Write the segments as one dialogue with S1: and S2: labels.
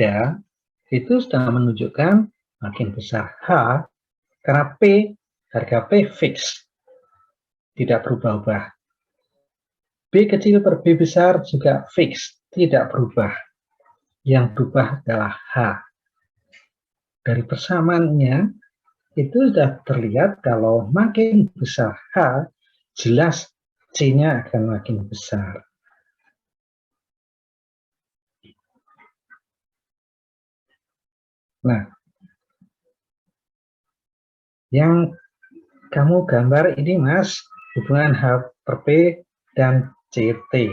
S1: ada itu sudah menunjukkan makin besar H, karena P, harga P fix, tidak berubah-ubah. B kecil per B besar juga fix, tidak berubah. Yang berubah adalah H. Dari persamaannya, itu sudah terlihat kalau makin besar H, jelas C-nya akan makin besar. Nah, yang kamu gambar ini, Mas, hubungan H per P dan CT.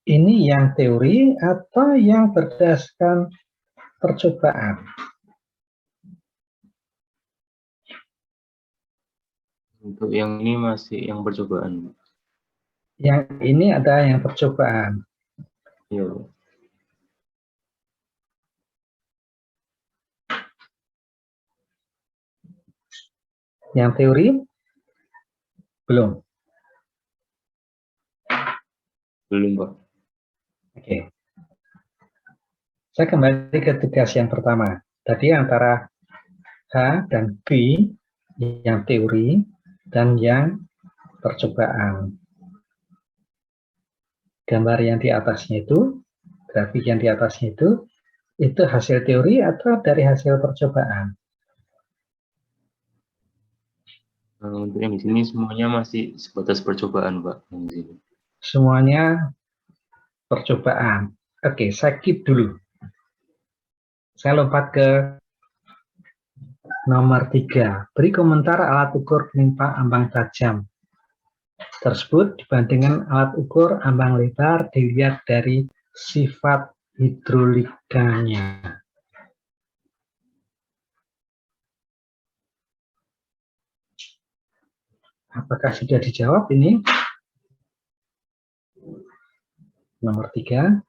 S1: Ini yang teori atau yang berdasarkan percobaan?
S2: Untuk yang ini masih yang percobaan.
S1: Yang ini ada yang percobaan.
S2: Iya.
S1: Yang teori? Belum.
S2: Belum, Pak.
S1: Oke. Saya kembali ke tugas yang pertama. Tadi antara H dan B, yang teori dan yang percobaan. Gambar yang di atasnya itu, grafik yang di atasnya itu hasil teori atau dari hasil percobaan?
S2: Untuk yang di sini semuanya masih sebatas percobaan, Pak. Yang di sini.
S1: Semuanya percobaan. Oke, saya keep dulu. Saya lompat ke nomor 3. Beri komentar alat ukur penimpa ambang tajam tersebut dibandingkan alat ukur ambang lebar dilihat dari sifat hidrolikanya. Apakah sudah dijawab ini? Nomor 3.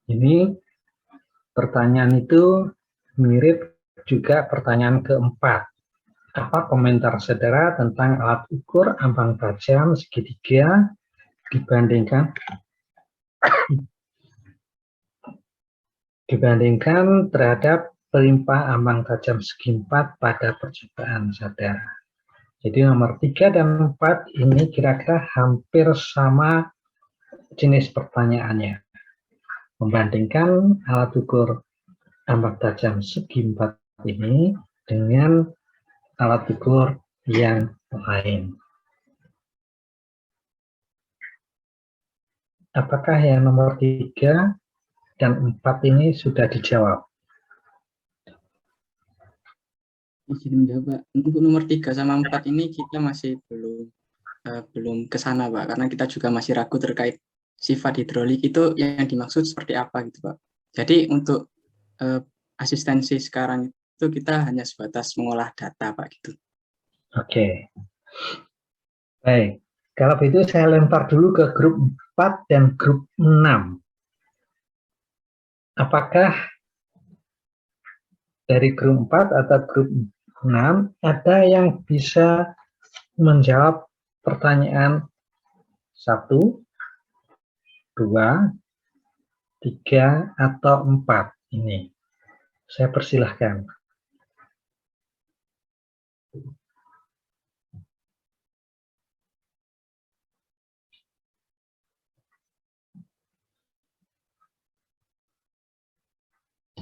S1: Ini pertanyaan itu mirip juga pertanyaan keempat. Apa komentar saudara tentang alat ukur ambang tajam segitiga dibandingkan terhadap pelimpa ambang tajam segi 4 pada percobaan saudara. Jadi nomor 3 dan 4 ini kira-kira hampir sama jenis pertanyaannya. Membandingkan alat ukur ambang tajam segi 4 ini dengan alat ukur yang lain. Apakah yang nomor 3 dan 4 ini sudah dijawab?
S3: Izin menjawab, Pak. Untuk nomor 3 sama 4 ini kita masih belum ke sana, Pak, karena kita juga masih ragu terkait sifat hidrolik itu yang dimaksud seperti apa gitu, Pak. Jadi untuk asistensi sekarang itu kita hanya sebatas mengolah data, Pak, gitu.
S1: Oke. Baik. Kalau begitu saya lempar dulu ke grup 4 dan grup 6. Apakah dari grup 4 atau grup 6 ada yang bisa menjawab pertanyaan 1, 2, 3, atau 4 ini? Saya persilahkan.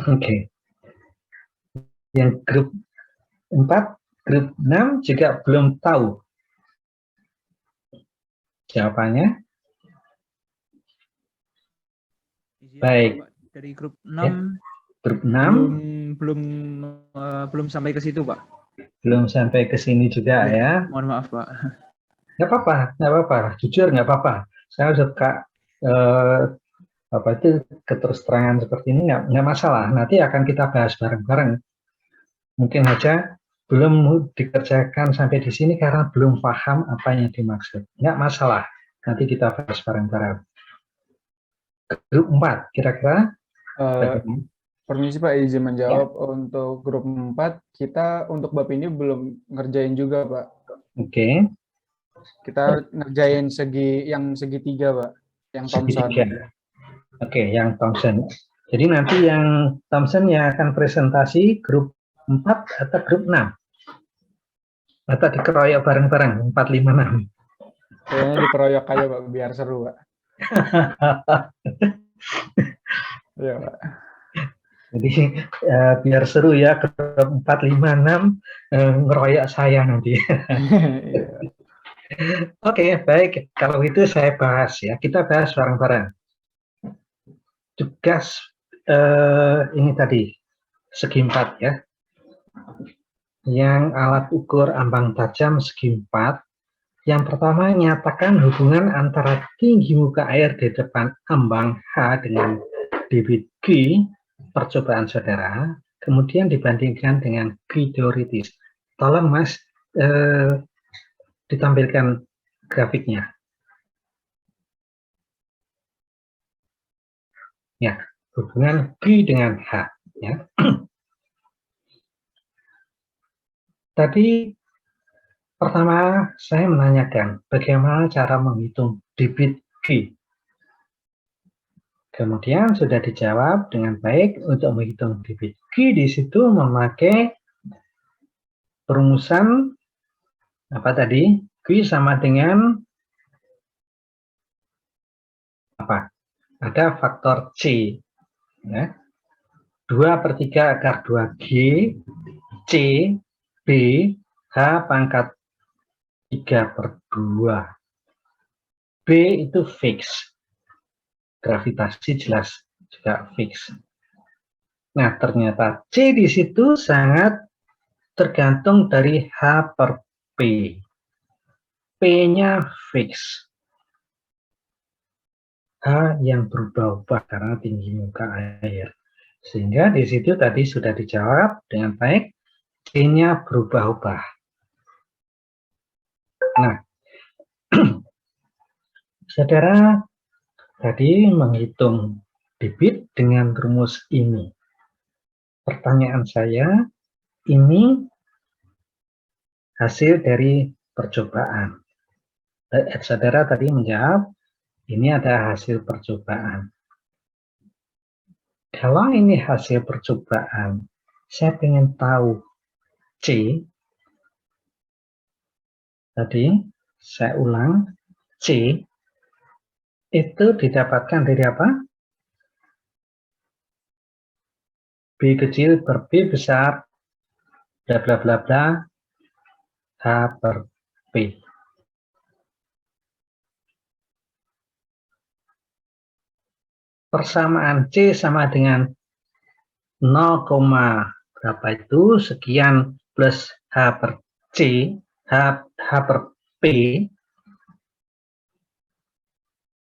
S1: Oke. Yang grup 4, grup 6 juga belum tahu jawabannya. Baik.
S4: Dari grup 6,
S1: ya. Grup 6
S4: belum sampai ke situ, Pak.
S1: Belum sampai ke sini juga ya.
S4: Mohon maaf, Pak.
S1: Nggak apa-apa. Jujur nggak apa-apa. Saya suka itu keterus terangan seperti ini nggak masalah. Nanti akan kita bahas bareng-bareng. Mungkin saja belum dikerjakan sampai di sini karena belum paham apa yang dimaksud. Enggak masalah, nanti kita bahas bareng-bareng. Grup 4, kira-kira bagaimana?
S5: Permisi Pak, izin menjawab. Untuk grup 4, kita untuk bab ini belum ngerjain juga Pak.
S1: Oke.
S5: Kita ngerjain yang segitiga Pak, yang Thomson.
S1: Segitiga. Oke, yang Thomson. Jadi nanti yang Thomson yang akan presentasi grup 4 atau grup 6? Atau dikeroyok bareng-bareng, 4, 5, 6?
S5: Kayaknya dikeroyok aja Pak, biar seru Pak. Iya Pak.
S1: Jadi biar seru ya, grup 4, 5, 6 ngeroyok saya nanti. Oke, baik. Kalau itu saya bahas ya. Kita bahas bareng-bareng. Tugas ini tadi, segi 4 ya. Yang alat ukur ambang tajam segi 4. Yang pertama, nyatakan hubungan antara tinggi muka air di depan ambang H dengan debit G percobaan saudara, kemudian dibandingkan dengan G teoritis. Tolong Mas, ditampilkan grafiknya. Ya, hubungan G dengan H. Ya. Tadi pertama saya menanyakan bagaimana cara menghitung debit G. Kemudian sudah dijawab dengan baik. Untuk menghitung debit G di situ memakai perumusan apa tadi? G sama dengan apa? Ada faktor C. Ya. 2/3 akar 2G, C, B, H pangkat 3/2. B itu fix. Gravitasi jelas juga fix. Nah, ternyata C di situ sangat tergantung dari H per P. P-nya fix. H yang berubah-ubah karena tinggi muka air. Sehingga di situ tadi sudah dijawab dengan baik, C-nya berubah-ubah. Nah, saudara tadi menghitung debit dengan rumus ini. Pertanyaan saya, ini hasil dari percobaan. Saudara tadi menjawab, ini ada hasil percobaan. Kalau ini hasil percobaan, saya ingin tahu C. Tadi saya ulang, C itu didapatkan dari apa? B kecil per B besar, bla bla bla bla, H per P. Persamaan C sama dengan 0, berapa itu, sekian plus H per C, H per P,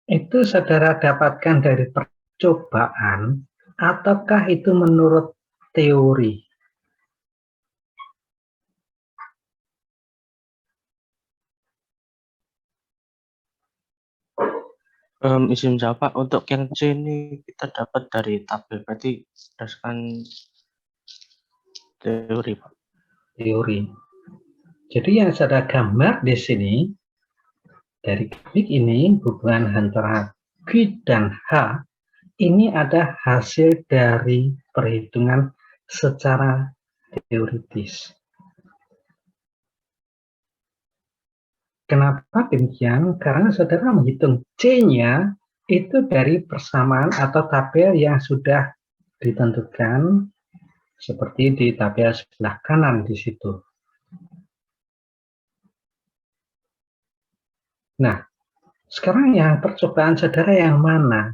S1: itu saudara dapatkan dari percobaan, ataukah itu menurut teori?
S2: Izin jawab Pak, untuk yang C ini kita dapat dari tabel, berarti berdasarkan teori Pak.
S1: Teori. Jadi yang saya gambar di sini, dari grafik ini, hubungan antara G dan H, ini ada hasil dari perhitungan secara teoritis. Kenapa demikian? Karena saudara menghitung C-nya itu dari persamaan atau tabel yang sudah ditentukan seperti di tabel sebelah kanan di situ. Nah, sekarang yang percobaan saudara yang mana?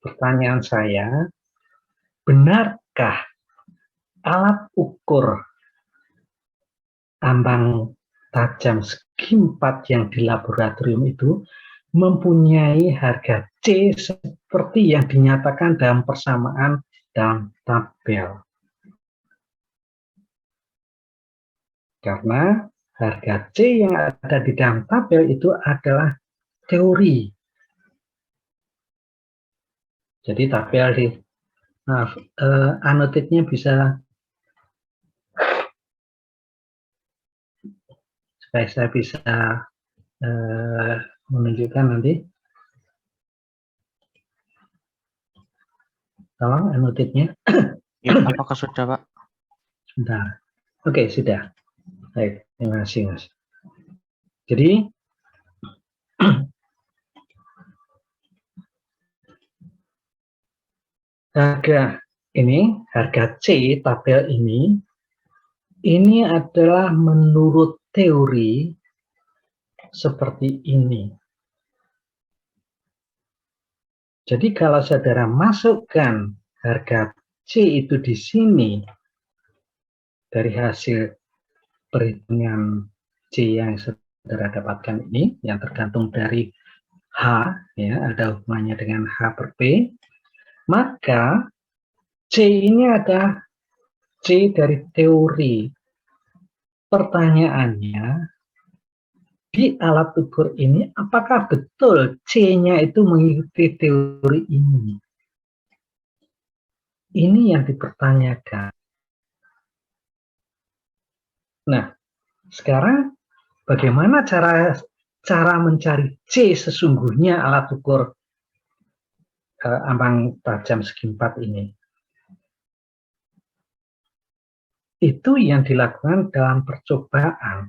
S1: Pertanyaan saya, benarkah alat ukur ambang tajam segi 4 yang di laboratorium itu mempunyai harga C seperti yang dinyatakan dalam persamaan dalam tabel? Karena harga C yang ada di dalam tabel itu adalah teori. Jadi tabel di annotate-nya bisa, supaya saya bisa menunjukkan nanti. Tolong annotate-nya.
S2: Ya, apakah sudah, Pak?
S1: Sebentar. Oke, sudah. Baik, terima kasih, Mas. Jadi, harga C tabel ini adalah menurut teori seperti ini. Jadi kalau saudara masukkan harga C itu di sini dari hasil perhitungan C yang saudara dapatkan ini, yang tergantung dari H, ya, ada hubungannya dengan H per P, maka C ini ada C dari teori. Pertanyaannya, di alat ukur ini, apakah betul C-nya itu mengikuti teori ini? Ini yang dipertanyakan. Nah, sekarang bagaimana cara mencari C sesungguhnya alat ukur ambang tajam segi 4 ini? Itu yang dilakukan dalam percobaan.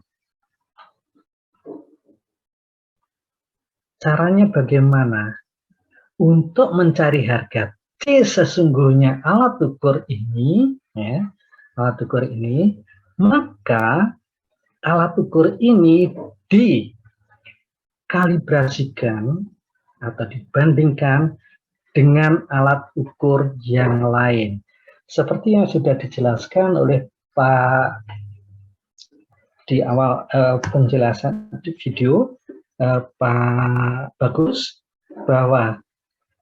S1: Caranya bagaimana? Untuk mencari harga C sesungguhnya alat ukur ini, ya, maka alat ukur ini dikalibrasikan atau dibandingkan dengan alat ukur yang lain. Seperti yang sudah dijelaskan oleh Pak di awal penjelasan video, Pak Bagus, bahwa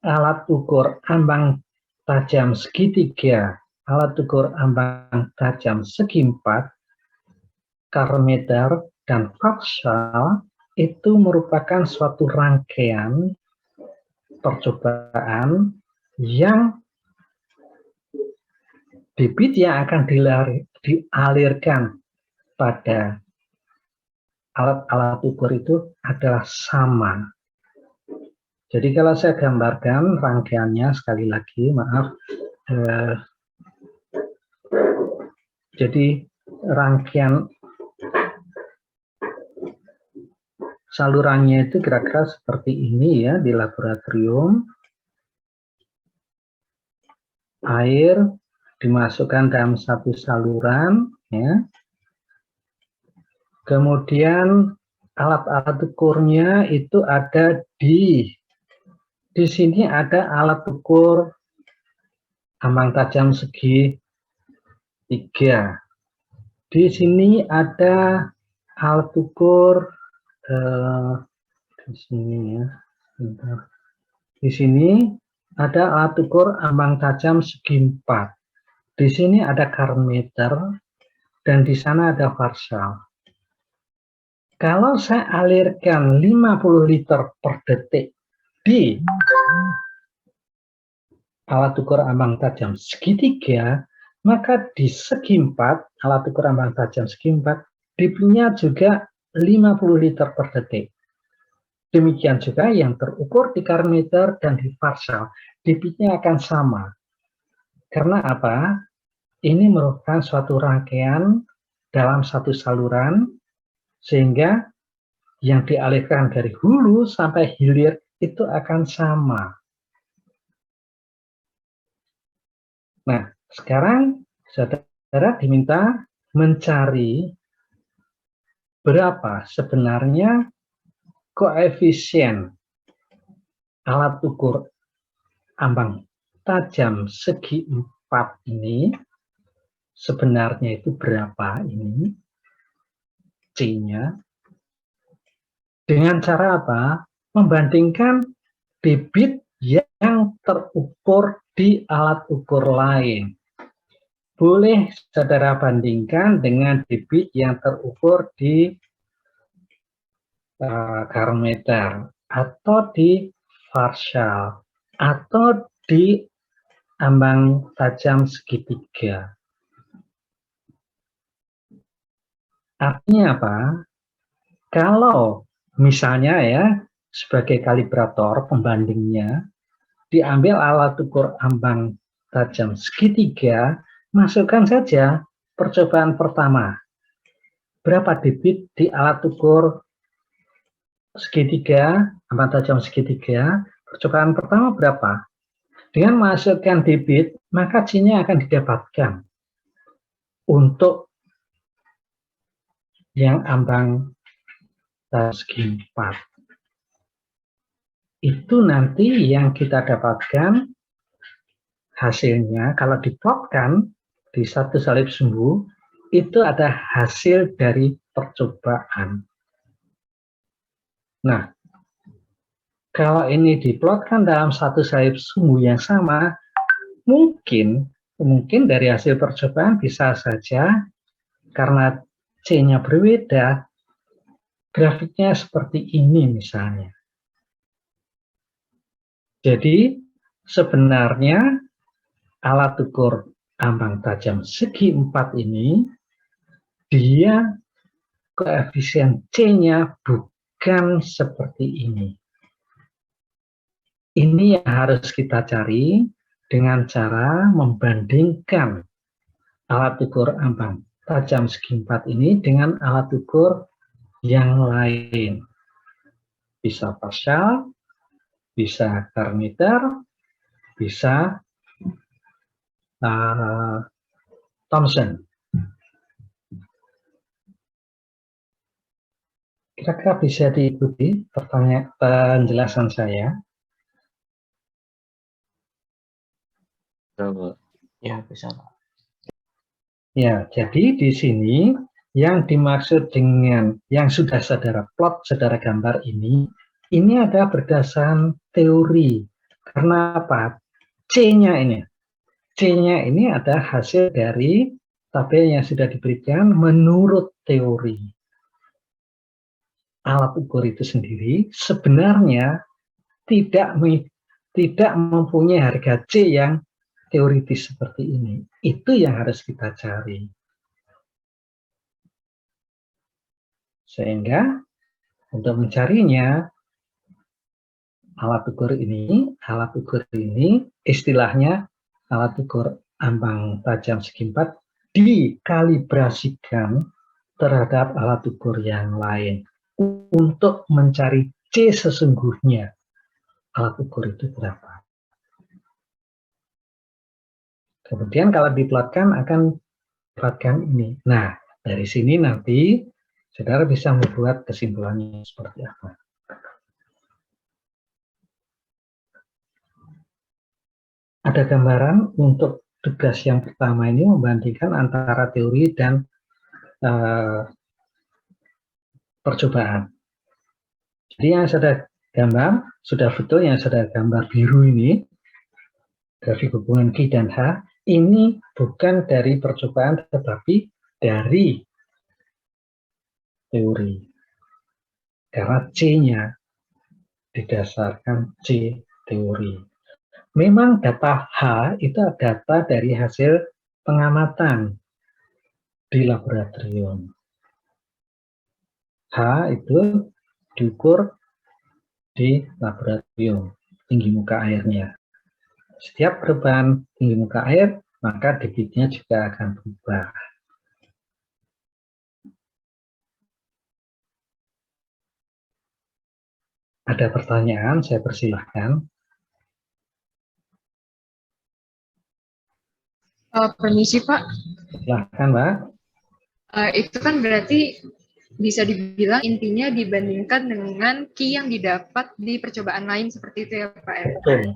S1: alat ukur ambang tajam segitiga, alat ukur ambang tajam segi 4, karometer, dan Faxal itu merupakan suatu rangkaian percobaan yang bibit yang akan dialirkan pada alat-alat ukur itu adalah sama. Jadi kalau saya gambarkan rangkaiannya sekali lagi, maaf. Jadi rangkaian salurannya itu kira-kira seperti ini ya di laboratorium. Air dimasukkan dalam satu saluran, ya. Kemudian alat-alat ukurnya itu ada di sini ada alat ukur ambang tajam segi 3. Di sini ada alat ukur di sini ya. Bentar. Di sini ada alat ukur ambang tajam segi 4. Di sini ada karometer dan di sana ada Faxal. Kalau saya alirkan 50 liter per detik di alat ukur ambang tajam segitiga, maka di segi 4, alat ukur ambang tajam segi 4, debitnya juga 50 liter per detik. Demikian juga yang terukur di karometer dan di Faxal, debitnya akan sama. Karena apa? Ini merupakan suatu rangkaian dalam satu saluran, sehingga yang dialirkan dari hulu sampai hilir itu akan sama. Nah, sekarang saudara diminta mencari berapa sebenarnya koefisien alat ukur ambang tajam segi 4 ini, sebenarnya itu berapa ini C-nya. Dengan cara apa? Membandingkan debit yang terukur di alat ukur lain. boleh saudara bandingkan dengan debit yang terukur di garometer atau di varshal atau di ambang tajam segitiga. Artinya apa? Kalau misalnya ya sebagai kalibrator pembandingnya diambil alat ukur ambang tajam segitiga, masukkan saja percobaan pertama. Berapa debit di alat ukur segitiga, ambang tajam segitiga, percobaan pertama berapa? Dengan masukkan debit, maka C-nya akan didapatkan untuk yang ambang segi 4. Itu nanti yang kita dapatkan hasilnya, kalau diplotkan di 1 salib sumbu, itu ada hasil dari percobaan. Nah, kalau ini diplotkan dalam 1 salib sumbu yang sama, mungkin dari hasil percobaan bisa saja karena C-nya berbeda, grafiknya seperti ini misalnya. Jadi sebenarnya alat ukur ambang tajam segi 4 ini, dia koefisien C-nya bukan seperti ini. Ini yang harus kita cari dengan cara membandingkan alat ukur ambang tajam segi 4 ini dengan alat ukur yang lain. Bisa partial, bisa garometer, bisa Thomson. Kira-kira bisa diikuti penjelasan saya?
S2: Ya, bisa.
S1: Ya, jadi di sini yang dimaksud dengan yang sudah saudara plot, saudara gambar ini ada berdasarkan teori. Karena apa? C-nya ini ada hasil dari tabel yang sudah diberikan menurut teori. Alat ukur itu sendiri sebenarnya tidak mempunyai harga C yang teoritis seperti ini. Itu yang harus kita cari. Sehingga untuk mencarinya, alat ukur ini istilahnya alat ukur ambang tajam segi 4 dikalibrasikan terhadap alat ukur yang lain untuk mencari C sesungguhnya. Alat ukur itu berapa? Kemudian kalau diplotkan akan dapatkan ini. Nah, dari sini nanti saudara bisa membuat kesimpulannya seperti apa. Ada gambaran untuk tugas yang pertama ini membandingkan antara teori dan percobaan. Jadi yang saudara gambar, sudah betul yang saudara gambar biru ini, grafik hubungan Q dan H, ini bukan dari percobaan tetapi dari teori. Karena C-nya didasarkan C teori. Memang data H itu data dari hasil pengamatan di laboratorium. H itu diukur di laboratorium, tinggi muka airnya. Setiap perubahan tinggi muka air, maka debitnya juga akan berubah. Ada pertanyaan, saya persilahkan.
S6: Permisi Pak.
S1: Silahkan Mbak.
S6: Itu kan berarti bisa dibilang intinya dibandingkan dengan key yang didapat di percobaan lain seperti itu ya Pak.
S1: Betul.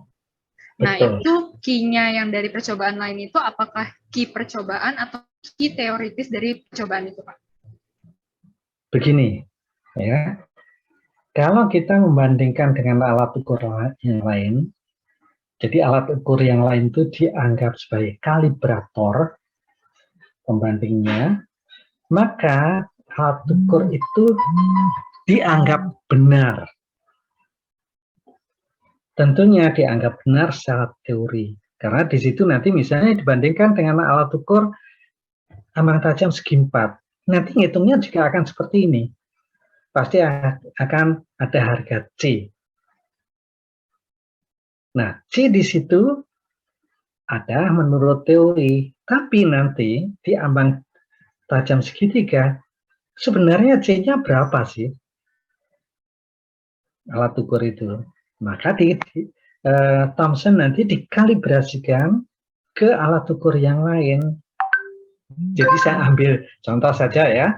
S6: Nah
S1: Betul.
S6: itu key-nya yang dari percobaan lain itu apakah key percobaan atau key teoritis dari percobaan itu Pak?
S1: Begini, ya. Kalau kita membandingkan dengan alat ukur yang lain, jadi alat ukur yang lain itu dianggap sebagai kalibrator pembandingnya, maka alat ukur itu dianggap benar. Tentunya dianggap benar secara teori. Karena di situ nanti misalnya dibandingkan dengan alat ukur ambang tajam segi 4. Nanti ngitungnya juga akan seperti ini. Pasti akan ada harga C. Nah, C di situ ada menurut teori. Tapi nanti di ambang tajam segitiga, sebenarnya C-nya berapa sih? Alat ukur itu. Maka Thomson nanti dikalibrasikan ke alat ukur yang lain. Jadi saya ambil contoh saja ya.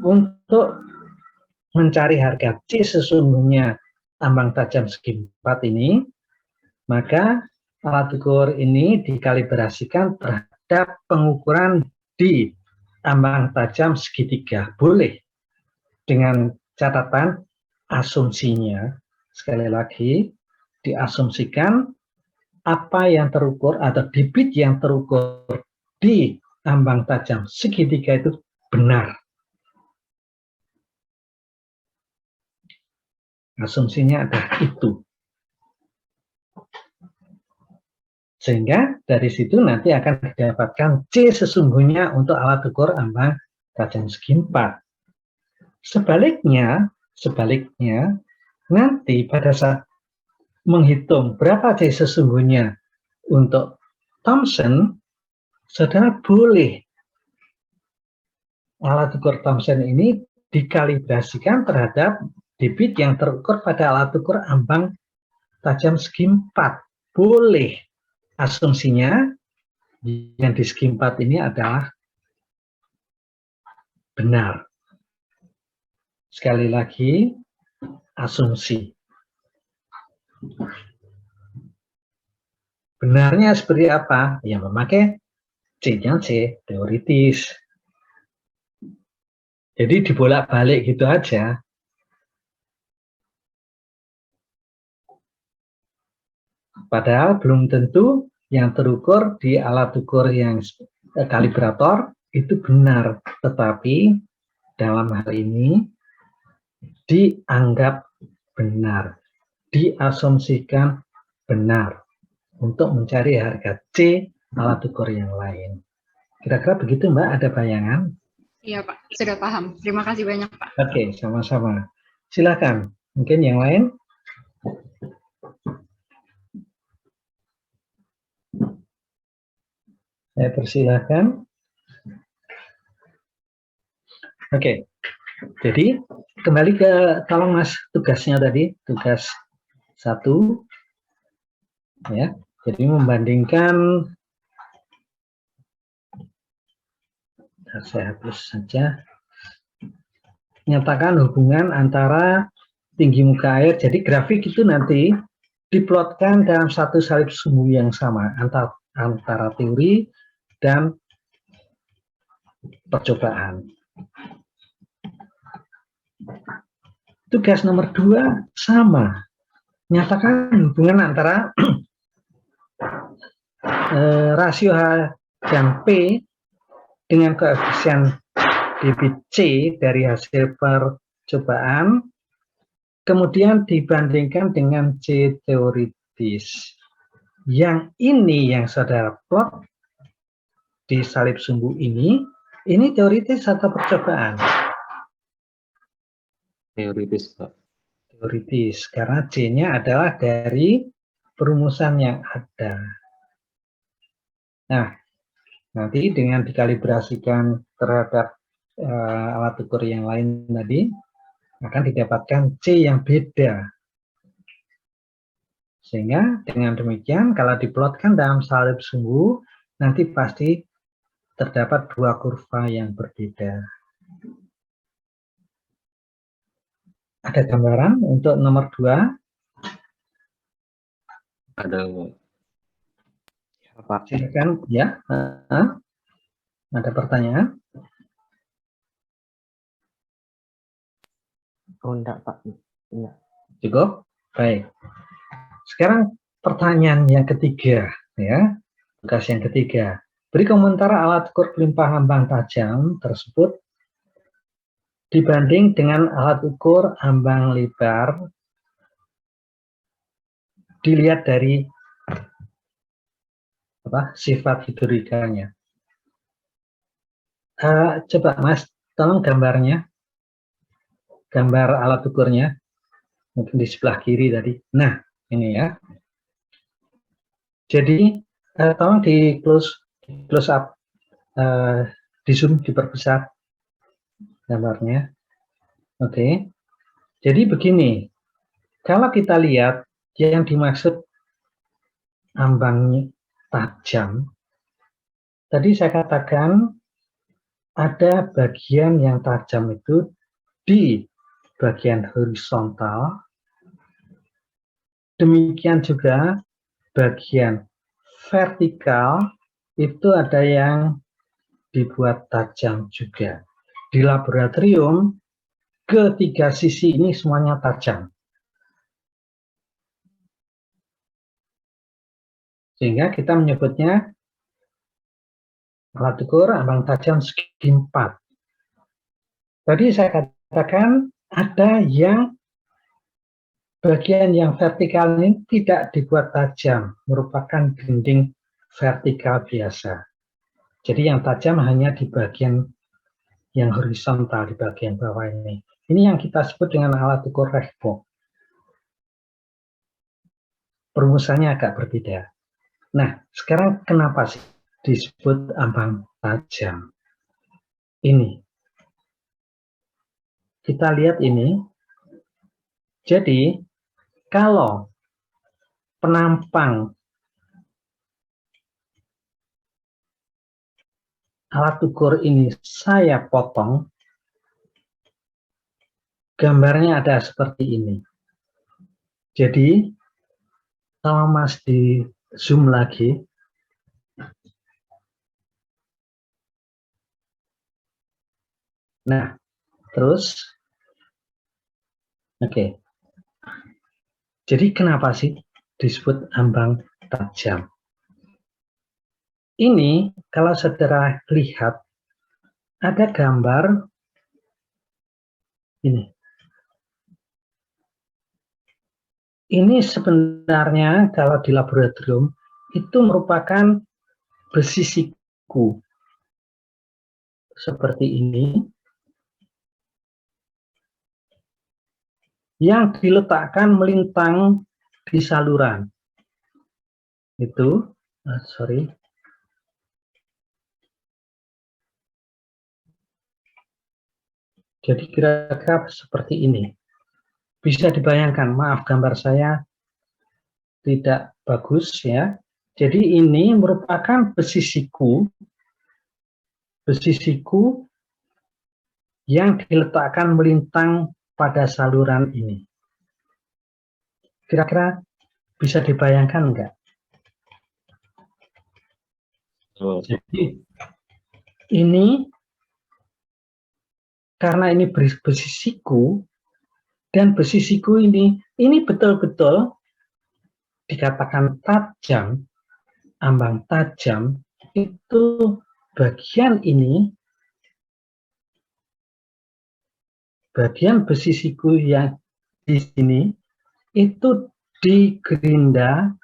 S1: Untuk mencari harga C sesungguhnya ambang tajam segi 4 ini, maka alat ukur ini dikalibrasikan terhadap pengukuran di ambang tajam segitiga. Boleh dengan catatan asumsinya, sekali lagi, diasumsikan apa yang terukur atau debit yang terukur di ambang tajam segitiga itu benar. Asumsinya adalah itu. Sehingga dari situ nanti akan didapatkan C sesungguhnya untuk alat ukur ambang tajam segi 4. Sebaliknya, nanti pada saat menghitung berapa C sesungguhnya untuk Thomson, saudara boleh alat ukur Thomson ini dikalibrasikan terhadap debit yang terukur pada alat ukur ambang tajam segi 4. Boleh. Asumsinya yang di segi 4 ini adalah benar. Sekali lagi, asumsi. Benarnya seperti apa? Ya memakai C-nya C, teoritis. Jadi dibolak-balik gitu aja. Padahal belum tentu yang terukur di alat ukur yang kalibrator itu benar. Tetapi dalam hal ini dianggap benar, diasumsikan benar untuk mencari harga C alat ukur yang lain. Kira-kira begitu Mbak, ada bayangan?
S6: Iya Pak, sudah paham. Terima kasih banyak Pak.
S1: Oke, sama-sama. Silakan, mungkin yang lain? Saya persilahkan. Oke, jadi kembali ke tolong Mas tugasnya tadi, tugas 1 ya. Jadi membandingkan, saya hapus saja. Nyatakan hubungan antara tinggi muka air. Jadi grafik itu nanti diplotkan dalam satu salib sumbu yang sama antara teori dan percobaan. Tugas nomor 2 sama. Nyatakan hubungan antara rasio H dan P dengan koefisien debit C dari hasil percobaan, kemudian dibandingkan dengan C teoritis. Yang ini yang saudara plot di salib sumbu ini teoritis atau percobaan?
S2: Teoritis, Pak.
S1: Teoritis, karena C-nya adalah dari perumusan yang ada. Nah, nanti dengan dikalibrasikan terhadap alat ukur yang lain tadi, akan didapatkan C yang beda. Sehingga dengan demikian, kalau diplotkan dalam salib sumbu, nanti pasti terdapat dua kurva yang berbeda. Ada gambaran untuk nomor 2?
S2: Ada, Pak.
S1: Silakan, ya. Ada pertanyaan?
S2: Oh, enggak, Pak. Enggak.
S1: Cukup? Baik. Sekarang pertanyaan yang ketiga, ya. Tugas yang ketiga. Beri komentar alat ukur pelimpah ambang tajam tersebut dibanding dengan alat ukur ambang lebar dilihat dari sifat hidrolikanya. Coba Mas, tolong gambarnya, gambar alat ukurnya, mungkin di sebelah kiri tadi. Nah, ini ya. Jadi, tolong di close up, di zoom, diperbesar gambarnya. Oke. Jadi begini, kalau kita lihat yang dimaksud ambang tajam, tadi saya katakan ada bagian yang tajam itu di bagian horizontal, demikian juga bagian vertikal itu ada yang dibuat tajam juga. Di laboratorium, ketiga sisi ini semuanya tajam. Sehingga kita menyebutnya alat ukur ambang tajam segi 4. Tadi saya katakan ada yang bagian yang vertikal ini tidak dibuat tajam, merupakan dinding vertikal biasa. Jadi yang tajam hanya di bagian yang horizontal, di bagian bawah ini. Ini yang kita sebut dengan alat ukur Rexbox. Perumusannya agak berbeda. Nah, sekarang kenapa sih disebut ambang tajam? Ini. Kita lihat ini. Jadi, kalau penampang alat ukur ini saya potong, gambarnya ada seperti ini. Jadi, kalau Mas di zoom lagi, nah, terus, oke. Jadi kenapa sih disebut ambang tajam? Ini kalau saudara lihat, ada gambar ini. Ini sebenarnya kalau di laboratorium itu merupakan besi siku. Seperti ini. Yang diletakkan melintang di saluran. Itu, sorry. Jadi kira-kira seperti ini. Bisa dibayangkan, maaf gambar saya tidak bagus ya. Jadi ini merupakan besi siku yang diletakkan melintang pada saluran ini. Kira-kira bisa dibayangkan enggak? Jadi ini karena ini besi siku dan besi siku ini betul-betul dikatakan tajam, ambang tajam, itu bagian ini, bagian besi siku yang di sini itu digerinda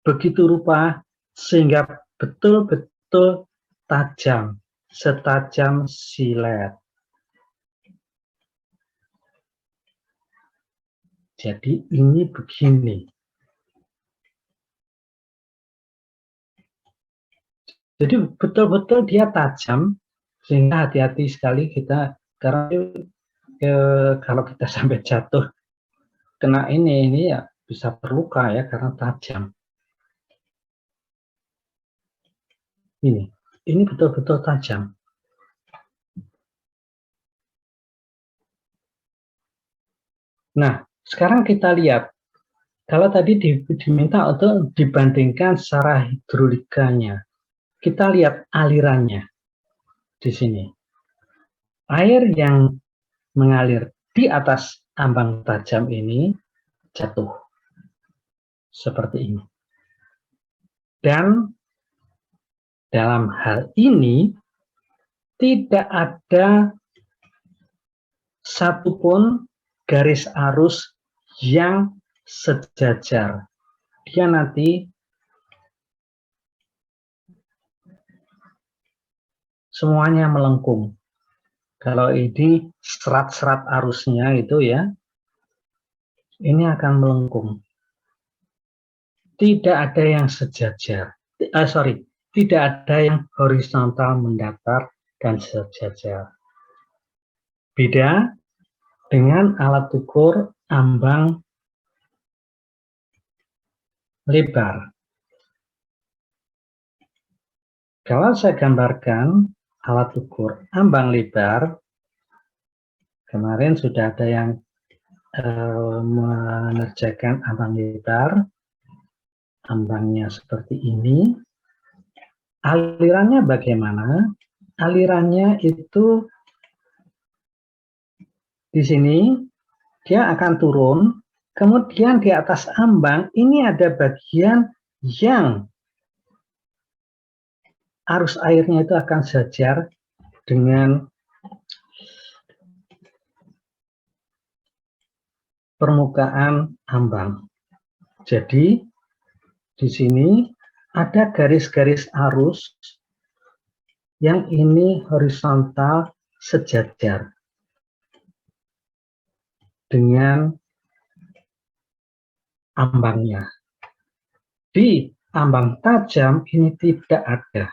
S1: begitu rupa sehingga betul-betul tajam, setajam silet. Jadi ini begini. Jadi betul-betul dia tajam, sehingga hati-hati sekali kita, karena kalau kita sampai jatuh kena ini ya bisa terluka ya karena tajam. Ini betul-betul tajam. Nah, sekarang kita lihat, kalau tadi diminta untuk dibandingkan secara hidrolikanya, kita lihat alirannya di sini. Air yang mengalir di atas ambang tajam ini jatuh seperti ini. Dan Dalam hal ini, tidak ada satupun garis arus yang sejajar. Dia nanti semuanya melengkung. Kalau ini serat-serat arusnya itu ya, ini akan melengkung. Tidak ada yang sejajar. Tidak ada yang horizontal mendatar dan sejajar. Beda dengan alat ukur ambang lebar. Kalau saya gambarkan alat ukur ambang lebar, kemarin sudah ada yang mengerjakan ambang lebar, ambangnya seperti ini. Alirannya bagaimana? Alirannya itu di sini dia akan turun, kemudian di atas ambang ini ada bagian yang arus airnya itu akan sejajar dengan permukaan ambang. Jadi di sini ada garis-garis arus yang ini horizontal sejajar dengan ambangnya. Di ambang tajam ini tidak ada.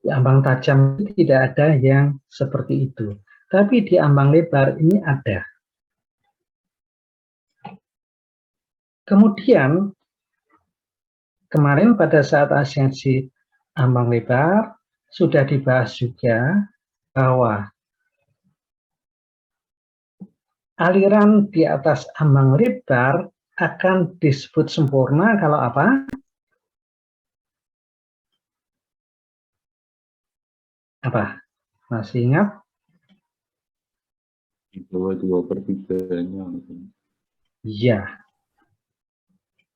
S1: Di ambang tajam tidak ada yang seperti itu. Tapi di ambang lebar ini ada. Kemudian, kemarin pada saat asistensi ambang lebar, sudah dibahas juga bahwa aliran di atas ambang lebar akan disebut sempurna kalau apa? Apa? Masih ingat?
S7: Di bawah 2/3-nya.
S1: Iya.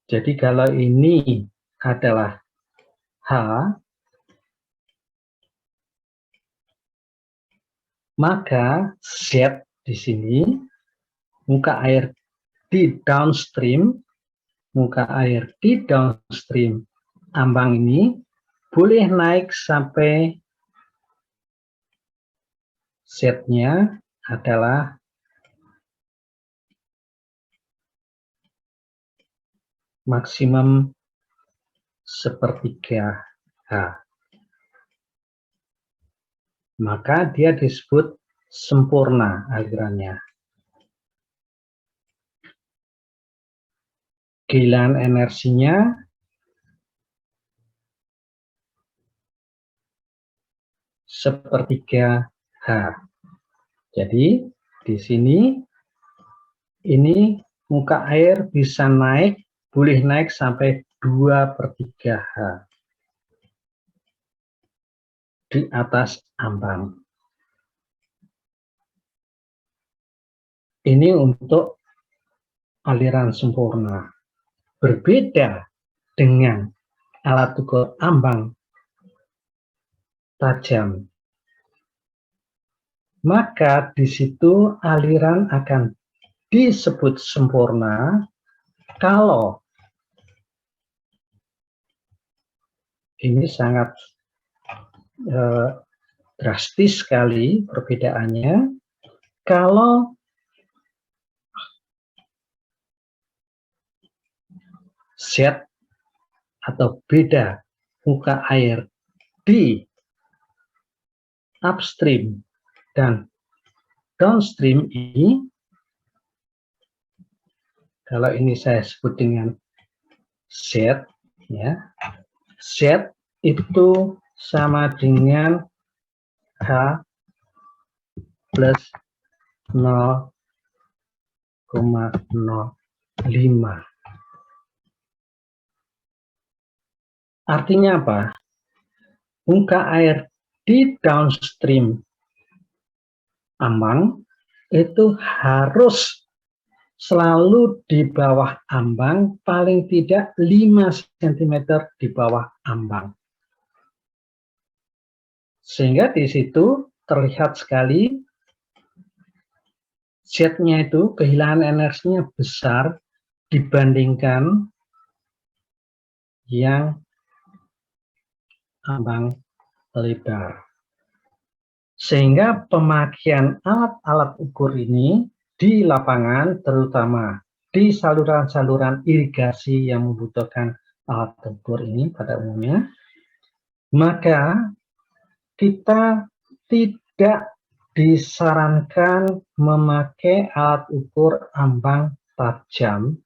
S1: Jadi kalau ini adalah H, maka Z di sini, muka air di downstream, ambang ini boleh naik sampai Z-nya adalah maksimum sepertiga H. Maka dia disebut sempurna alirannya. Kehilangan energinya sepertiga H. Jadi di sini ini muka air bisa naik, boleh naik sampai 2/3 H di atas ambang. Ini untuk aliran sempurna. Berbeda dengan alat ukur ambang tajam. Maka di situ aliran akan disebut sempurna kalau ini sangat drastis sekali perbedaannya. Kalau Z atau beda muka air di upstream dan downstream ini, kalau ini saya sebut dengan Z, ya, Z itu sama dengan H plus 0,05. Artinya apa? Muka air di downstream ambang itu harus selalu di bawah ambang, paling tidak 5 cm di bawah ambang. Sehingga di situ terlihat sekali Z-nya itu kehilangan energinya besar dibandingkan yang ambang lebar. Sehingga pemakaian alat-alat ukur ini di lapangan, terutama di saluran-saluran irigasi yang membutuhkan alat ukur ini pada umumnya, maka kita tidak disarankan memakai alat ukur ambang tajam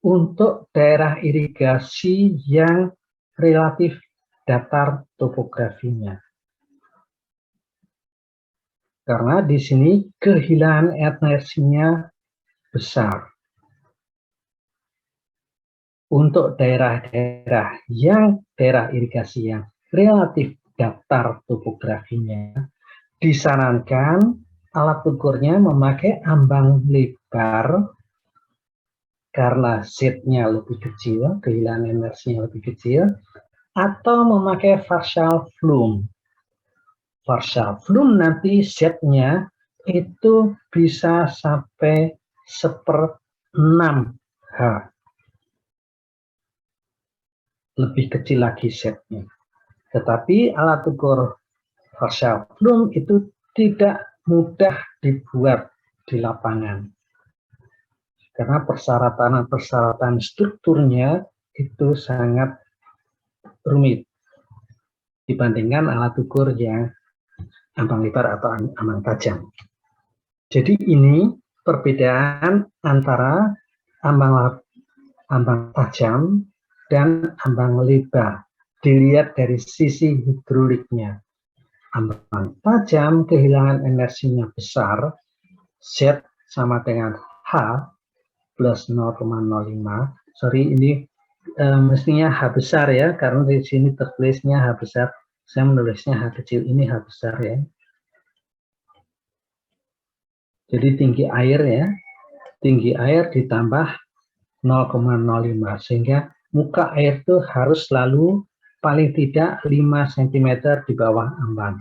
S1: untuk daerah irigasi yang relatif datar topografinya. Karena di sini kehilangan energinya besar. Untuk daerah-daerah daerah irigasi yang relatif datar topografinya, disarankan alat ukurnya memakai ambang lebar karena Z-nya lebih kecil, kehilangan energinya lebih kecil, atau memakai partial flume. Partial flume nanti Z-nya itu bisa sampai 1/6H. Lebih kecil lagi Z-nya. Tetapi alat ukur partial flume itu tidak mudah dibuat di lapangan. Karena persyaratan strukturnya itu sangat rumit dibandingkan alat ukur yang ambang lebar atau ambang tajam. Jadi ini perbedaan antara ambang tajam dan ambang lebar. Dilihat dari sisi hidroliknya. Ambang tajam kehilangan energinya besar, Z sama dengan H plus 0,05. Sorry, ini mestinya H besar ya, karena di sini tertulisnya H besar. Saya menulisnya H kecil, ini H besar ya. Jadi tinggi air ya, tinggi air ditambah 0,05, sehingga muka air itu harus selalu paling tidak 5 cm di bawah ambang.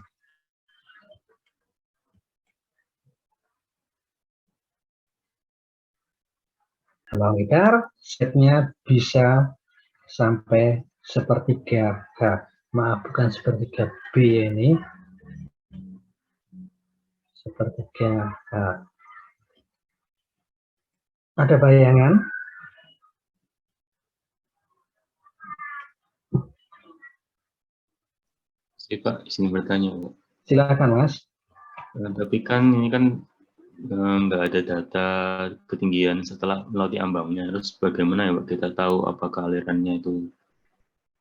S1: Ambang lebar, Z-nya bisa sampai 1/3 H. Maaf, bukan 1/3 B ini. 1/3 H. Ada bayangan?
S7: Pak, izin bertanya, Pak.
S1: Silakan, Mas.
S7: Tapi kan ini kan nggak ada data ketinggian setelah melalui ambangnya. Terus bagaimana ya Pak kita tahu apakah alirannya itu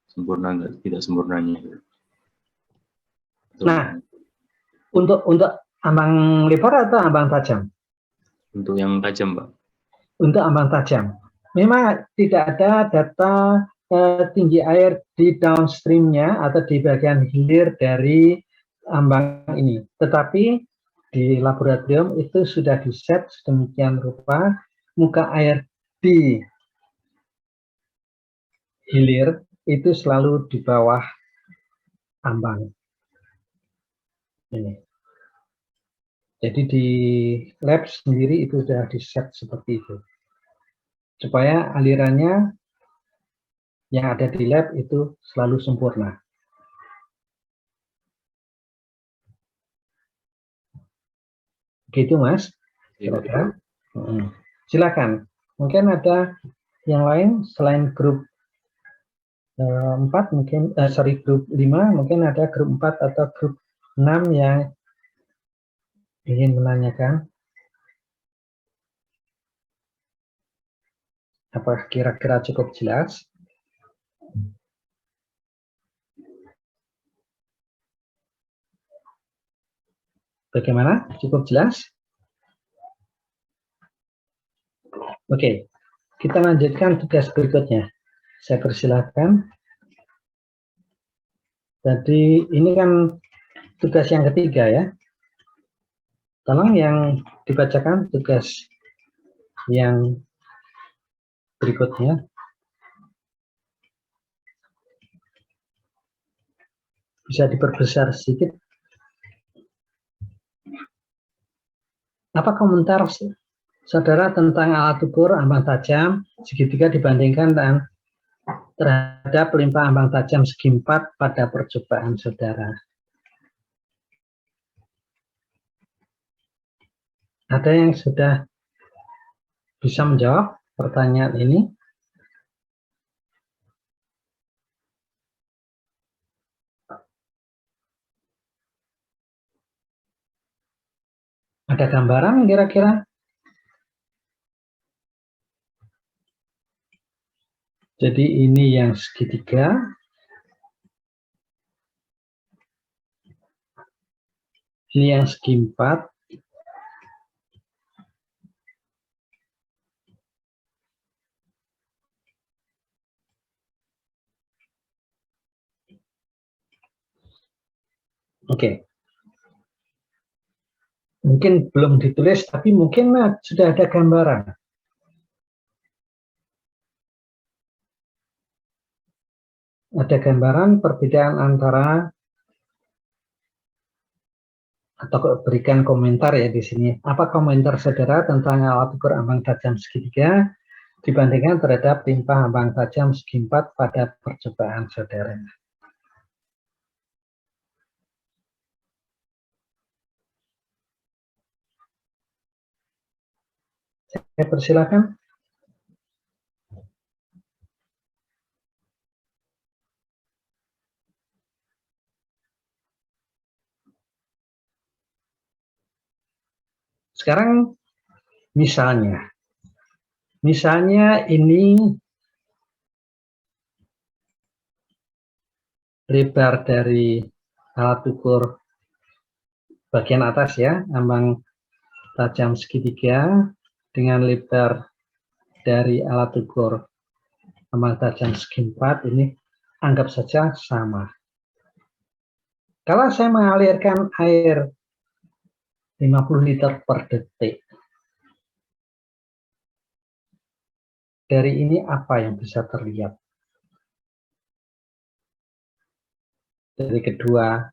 S7: sempurna nggak, tidak sempurnanya?
S1: Nah, untuk ambang lebar atau ambang tajam?
S7: Untuk yang tajam, Pak.
S1: Untuk ambang tajam, memang tidak ada data tinggi air di downstreamnya atau di bagian hilir dari ambang ini. Tetapi di laboratorium itu sudah di-set sedemikian rupa muka air di hilir itu selalu di bawah ambang. Ini. Jadi di lab sendiri itu sudah di-set seperti itu. Supaya alirannya yang ada di lab itu selalu sempurna. Gitu, Mas. Kira-kira. Silakan. Mungkin ada yang lain selain grup 4, mungkin grup 5, mungkin ada grup 4 atau grup 6 yang ingin menanyakan. Apakah kira-kira cukup jelas? Bagaimana? Cukup jelas? Oke, kita lanjutkan tugas berikutnya. Saya persilakan. Jadi ini kan tugas yang ketiga ya. Tolong yang dibacakan tugas yang berikutnya. Bisa diperbesar sedikit. Apa komentar saudara tentang alat ukur ambang tajam segitiga dibandingkan dengan terhadap pelipah ambang tajam segi 4 pada percobaan saudara? Ada yang sudah bisa menjawab pertanyaan ini? Ada gambaran kira-kira? Jadi ini yang segitiga. Ini yang segi 4. Oke. Mungkin belum ditulis, tapi mungkin sudah ada gambaran. Ada gambaran perbedaan antara, atau berikan komentar ya di sini. Apa komentar saudara tentang alat ukur ambang tajam segitiga dibandingkan terhadap limpah ambang tajam segi 4 pada percobaan saudara? Saya persilakan. Sekarang misalnya ini lebar dari alat ukur bagian atas ya, ambang tajam segitiga dengan lebar dari alat ukur ambang tajam segi 4 ini anggap saja sama. Kalau saya mengalirkan air 50 liter per detik, dari ini apa yang bisa terlihat? Dari kedua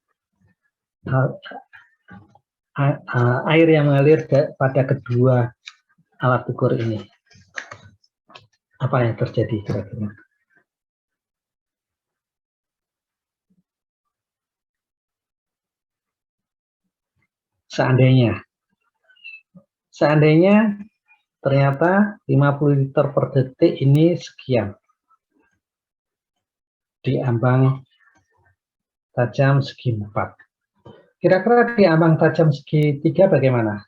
S1: air yang mengalir pada kedua alat ukur ini, apa yang terjadi kira-kira? Seandainya ternyata 50 liter per detik ini sekian di ambang tajam segi 4. Kira-kira di ambang tajam segi 3 bagaimana?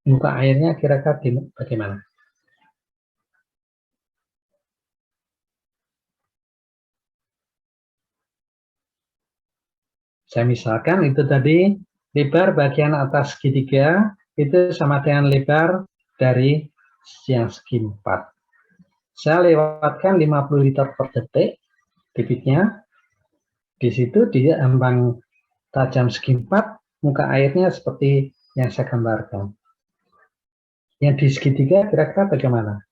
S1: Muka airnya kira-kira bagaimana? Saya misalkan itu tadi lebar bagian atas segitiga itu sama dengan lebar dari yang segi 4. Saya lewatkan 50 liter per detik debitnya. Di situ di ambang tajam segi 4 muka airnya seperti yang saya gambarkan. Yang di segitiga kira-kira bagaimana?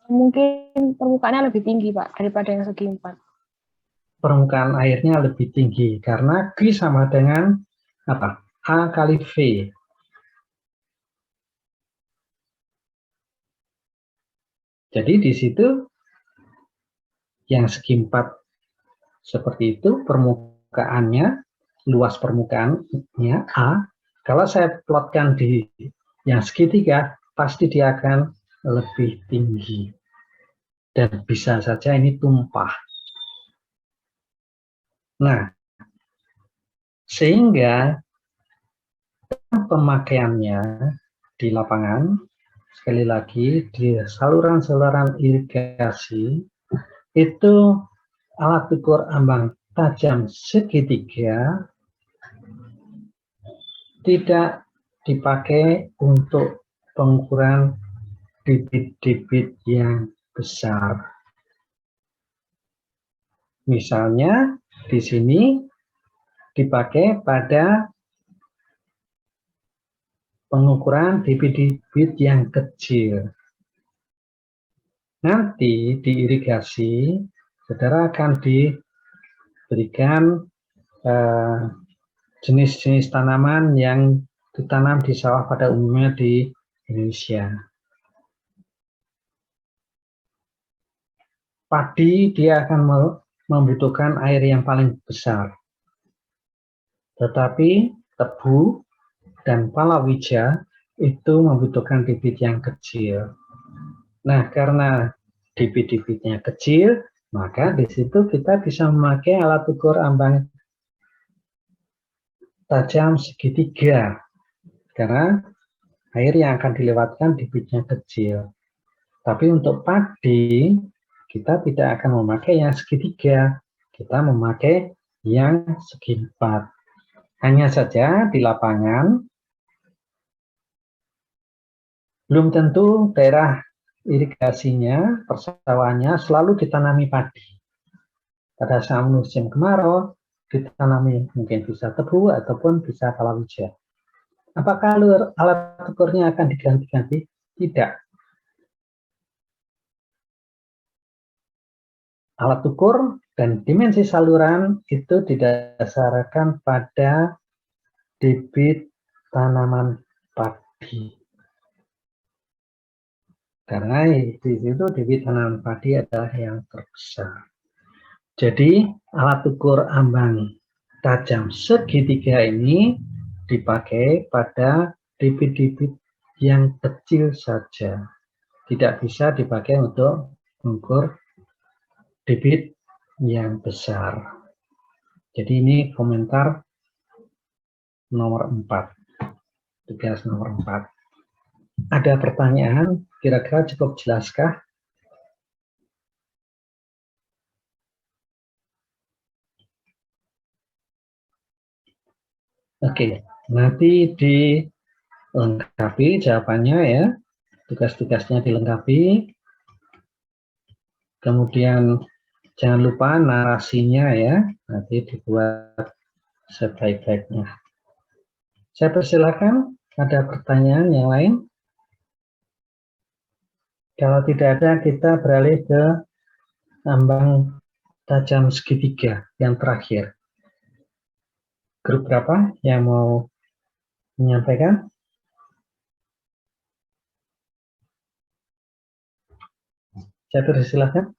S8: Mungkin permukaannya lebih tinggi, Pak, daripada yang segi 4.
S1: Permukaan airnya lebih tinggi karena Q sama dengan apa? A kali V. Jadi di situ yang segi 4 seperti itu permukaannya, luas permukaannya A. Kalau saya plotkan di yang segitiga, pasti dia akan lebih tinggi. Dan bisa saja ini tumpah. Nah, sehingga pemakaiannya di lapangan, sekali lagi di saluran-saluran irigasi, itu alat ukur ambang tajam segitiga tidak dipakai untuk pengukuran debit-debit yang besar. Misalnya di sini dipakai pada pengukuran debit-debit yang kecil. Nanti di irigasi, saudara akan diberikan jenis-jenis tanaman yang ditanam di sawah pada umumnya di Indonesia. Padi dia akan membutuhkan air yang paling besar. Tetapi tebu dan palawija itu membutuhkan debit yang kecil. Nah, karena debit-debitnya kecil, maka di situ kita bisa memakai alat ukur ambang tajam segitiga. Karena air yang akan dilewatkan debitnya kecil. Tapi untuk padi, kita tidak akan memakai yang segitiga. Kita memakai yang segi empat. Hanya saja di lapangan, belum tentu daerah irigasinya, persawahannya selalu ditanami padi. Pada saat musim kemarau, ditanami mungkin bisa tebu ataupun bisa palawija. Apakah alat ukurnya akan diganti-ganti? Tidak. Alat ukur dan dimensi saluran itu didasarkan pada debit tanaman padi. Karena di situ debit tanaman padi adalah yang terbesar. Jadi alat ukur ambang tajam segitiga ini dipakai pada debit-debit yang kecil saja. Tidak bisa dipakai untuk mengukur debit yang besar. Jadi ini komentar nomor 4. Tugas nomor 4. Ada pertanyaan, kira-kira cukup jelaskah? Oke, nanti dilengkapi jawabannya ya. Tugas-tugasnya dilengkapi. Kemudian jangan lupa narasinya ya. Nanti dibuat sebaik-baiknya. Saya persilakan, ada pertanyaan yang lain? Kalau tidak ada, kita beralih ke ambang tajam segitiga yang terakhir. Grup berapa yang mau menyampaikan? Saya persilakan.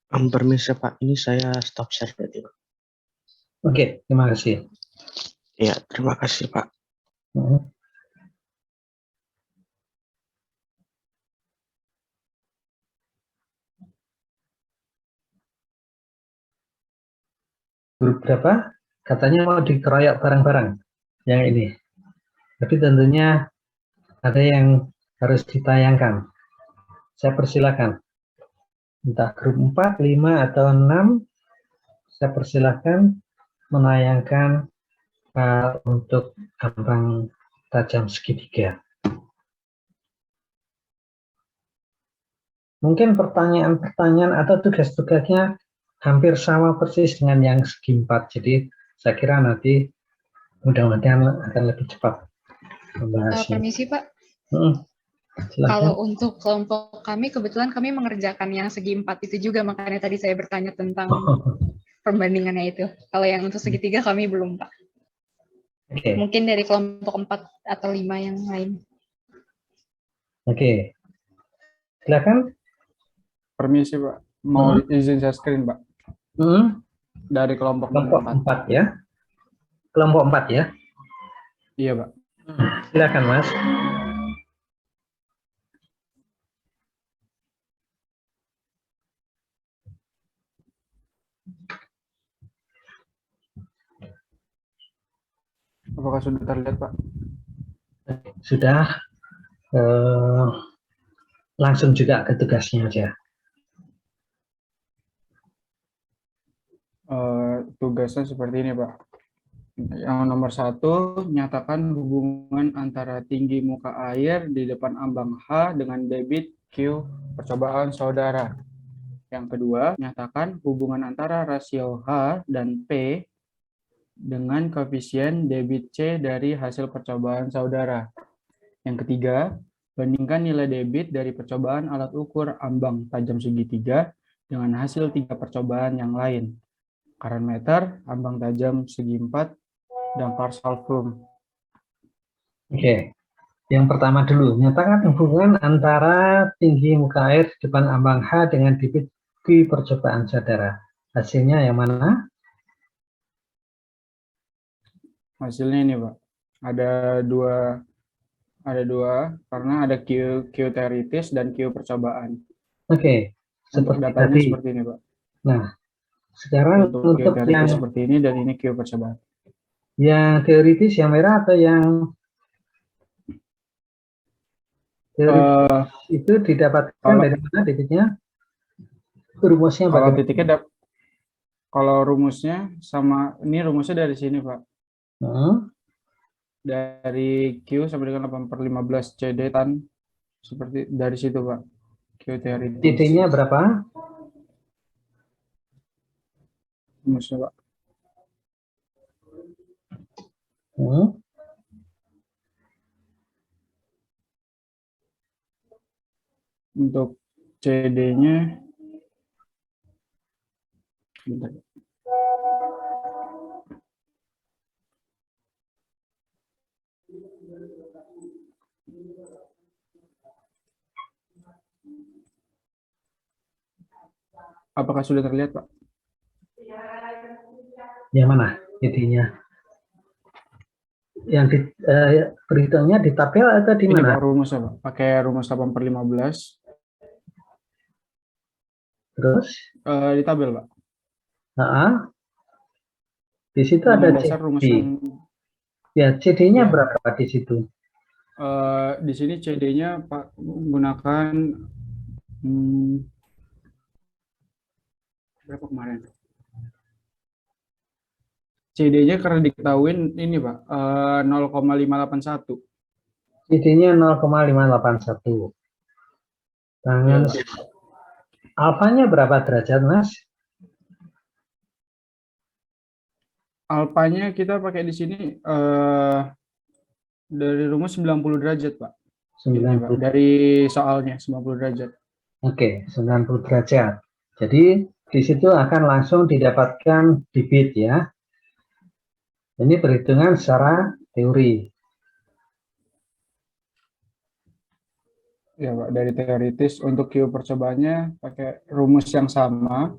S2: Permisi Pak, ini saya stop share berarti Pak.
S1: Oke, terima kasih.
S2: Ya, terima kasih Pak.
S1: Grup berapa? Katanya mau dikeroyok bareng-bareng yang ini. Tapi tentunya ada yang harus ditayangkan. Saya persilakan. Entah grup 4, 5, atau 6, saya persilakan menayangkan untuk ambang tajam segitiga. Mungkin pertanyaan-pertanyaan atau tugas-tugasnya hampir sama persis dengan yang segi 4. Jadi saya kira nanti mudah-mudahan akan lebih cepat membahasnya.
S6: Permisi Pak.
S1: Silakan.
S6: Kalau untuk kelompok kami, kebetulan kami mengerjakan yang segi 4 itu juga, makanya tadi saya bertanya tentang perbandingannya itu. Kalau yang untuk segitiga kami belum Pak.
S1: Okay.
S6: Mungkin dari kelompok 4 atau 5 yang lain.
S1: Oke. Silakan.
S5: Permisi Pak, mau izin share screen Pak. Dari kelompok
S1: 4 ya. Kelompok 4 ya.
S5: Iya Pak.
S1: Silakan Mas.
S5: Apakah sudah terlihat Pak?
S1: Sudah. Langsung juga ke tugasnya aja.
S5: Tugasnya seperti ini Pak. Yang nomor 1, nyatakan hubungan antara tinggi muka air di depan ambang H dengan debit Q percobaan saudara. Yang kedua, nyatakan hubungan antara rasio H dan P dengan koefisien debit C dari hasil percobaan saudara. Yang ketiga, bandingkan nilai debit dari percobaan alat ukur ambang tajam segitiga dengan hasil 3 percobaan yang lain. Current meter, ambang tajam segi 4, dan partial flume.
S1: Oke. Yang pertama dulu, nyatakan hubungan antara tinggi muka air di depan ambang H dengan debit Q percobaan saudara. Hasilnya yang mana?
S5: Hasilnya ini, Pak. Ada dua karena ada Q teoritis dan Q percobaan.
S1: Oke.
S5: Untuk
S1: Seperti
S5: datanya
S1: tadi.
S5: seperti ini, Pak.
S1: Nah, sekarang
S5: Untuk Q
S1: untuk yang
S5: teoritis seperti ini dan ini Q percobaan.
S1: teoritis yang merah atau yang teoritis itu didapatkan dari mana debitnya? Rumusnya
S5: Kalau
S1: bagaimana?
S5: titiknya kalau rumusnya sama, ini rumusnya dari sini, Pak. Dari Q sama dengan 8/15 CD tan, seperti dari situ, Pak. Q teoritis.
S1: CD-nya berapa?
S5: Rumusnya, Pak. Untuk CD-nya bentar. Apakah sudah terlihat, Pak?
S1: Yang mana CD-nya? Yang perhitungnya di tabel atau di
S5: Ini
S1: mana?
S5: Pak rumusnya, Pak. Pakai rumus 8/15.
S1: Terus?
S5: Di tabel, Pak.
S1: Di situ
S5: Nama
S1: ada
S5: dasar
S1: CD.
S5: rumus yang
S1: Ya, CD-nya
S5: ya,
S1: berapa di situ?
S5: di sini CD-nya Pak menggunakan berapa kemarin? CD-nya karena diketahuin ini, Pak, 0,581.
S1: CD-nya 0,581. Tangan
S5: Ya,
S1: alfanya berapa derajat, Mas?
S5: alfanya kita pakai di sini dari rumus 90 derajat, Pak.
S1: 90.
S5: Pak. Dari soalnya 90 derajat.
S1: Oke, 90 derajat. Jadi di situ akan langsung didapatkan debit ya. Ini perhitungan secara teori.
S5: Ya, Pak, dari teoritis untuk Q percobaannya pakai rumus yang sama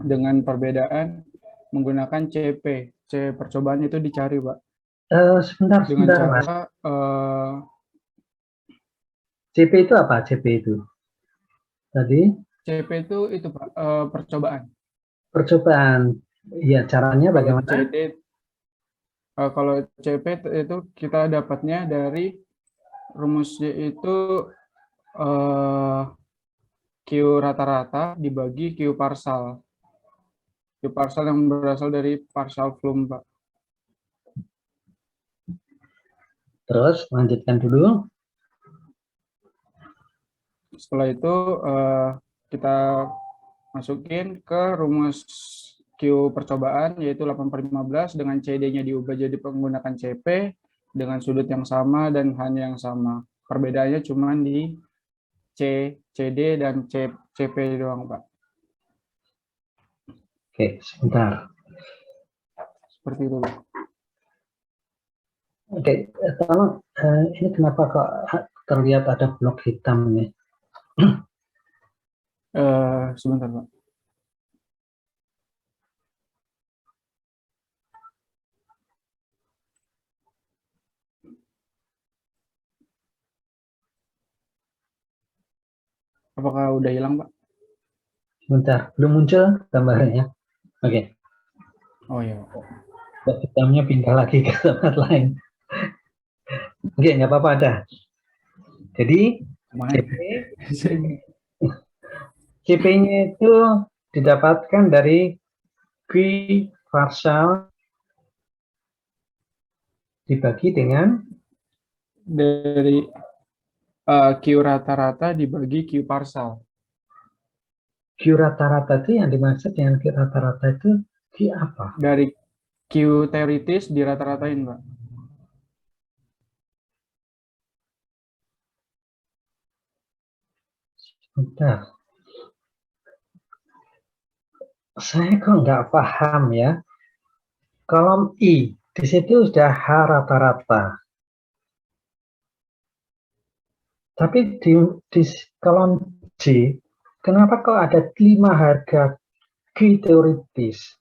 S5: dengan perbedaan menggunakan CP. C percobaan itu dicari, Pak.
S1: Sebentar,
S5: Dengan cara
S1: Mas. CP itu apa? CP itu? Tadi?
S5: CP itu Pak, percobaan.
S1: Percobaan. Iya, caranya bagaimana?
S5: Kalau CP itu kita dapatnya dari rumusnya itu Q rata-rata dibagi Q parsal. Q parsal yang berasal dari partial flume, Pak.
S1: Terus lanjutkan dulu.
S5: Setelah itu kita masukin ke rumus Q percobaan yaitu 8/15 dengan CD-nya diubah jadi menggunakan CP dengan sudut yang sama dan hanya yang sama. Perbedaannya cuma di CD dan CP doang, Pak.
S1: Oke, sebentar.
S5: Seperti itu, Pak.
S1: Oke, tolong ini kenapa kok terlihat ada blok hitam nih?
S5: Sebentar, Pak. Apakah udah hilang, Pak?
S1: Sebentar, belum muncul gambarnya. Oke.
S5: Oh iya.
S1: Blok hitamnya pindah lagi ke tempat lain. Oke, nggak apa-apa ada. Jadi CP-nya itu didapatkan dari Q parsal dibagi dengan
S5: Dari Q rata-rata dibagi Q parsal.
S1: Q rata-rata itu yang dimaksud dengan Q rata-rata itu Q apa?
S5: Dari Q teoritis dirata-ratain, Pak.
S1: Bentar. Saya kok nggak paham ya. Kolom I, di situ sudah H rata-rata. Tapi di kolom J, kenapa kok ada 5 harga Q teoritis?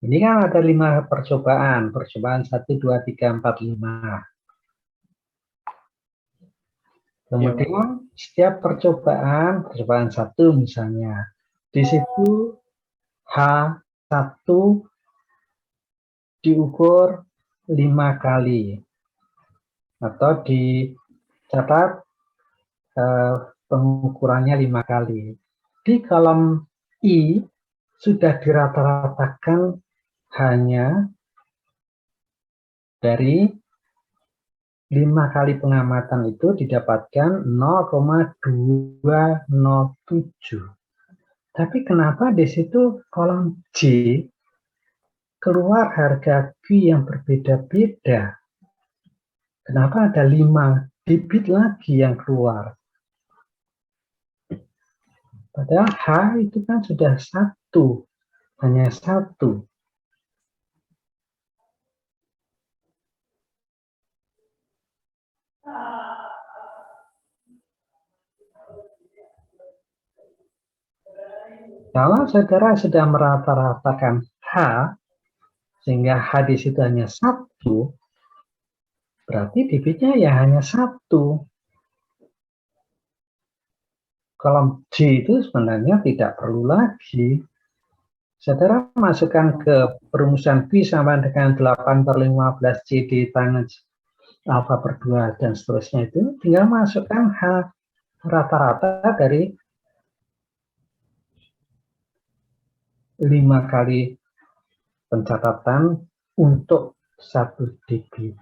S1: Ini kan ada 5 percobaan. Percobaan 1, 2, 3, 4, 5. Kemudian setiap percobaan 1 misalnya, di situ H1 diukur 5 kali. Atau dicatat pengukurannya 5 kali. Di kolom I sudah dirata-ratakan hanya dari 5 kali pengamatan itu didapatkan 0,207. Tapi kenapa di situ kolom J keluar harga Q yang berbeda-beda? Kenapa ada 5 bibit lagi yang keluar? Padahal H itu kan sudah 1, hanya 1. Kalau saudara sudah merata-ratakan H, sehingga H di situ hanya 1, berarti bibitnya ya hanya 1. Kolom J itu sebenarnya tidak perlu lagi. Saudara masukkan ke perumusan Q sama dengan 8/15 CD tangan alfa per 2 dan seterusnya itu, tinggal masukkan H rata-rata dari 5 kali pencatatan untuk 1 dB.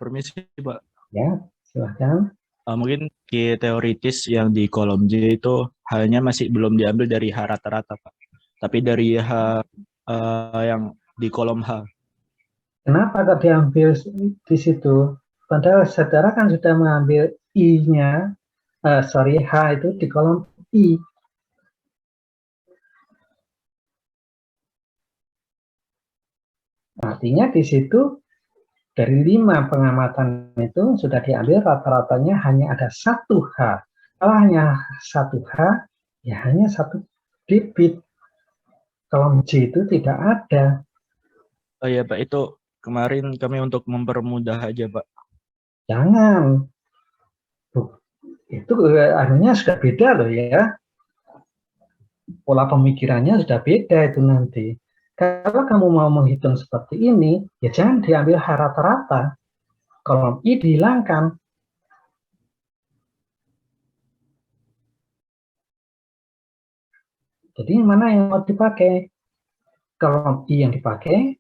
S2: Permisi, Pak.
S1: Ya, silahkan.
S2: Mungkin Q teoritis yang di kolom J itu hanya masih belum diambil dari H rata-rata, Pak. Tapi dari H yang di kolom H.
S1: Kenapa tak diambil di situ? Padahal saudara kan sudah mengambil I-nya, H itu di kolom I. Artinya di situ dari 5 pengamatan itu sudah diambil rata-ratanya hanya ada 1 H. Kalau hanya 1 H, ya hanya 1 bibit. Kolom J itu tidak ada.
S2: Oh iya, Pak, itu kemarin kami untuk mempermudah aja, Pak.
S1: Jangan. Itu anunya sudah beda loh ya. Pola pemikirannya sudah beda itu nanti. Kalau kamu mau menghitung seperti ini, ya jangan diambil H rata-rata. Kolom I dihilangkan. Jadi mana yang mau dipakai? Kolom I yang dipakai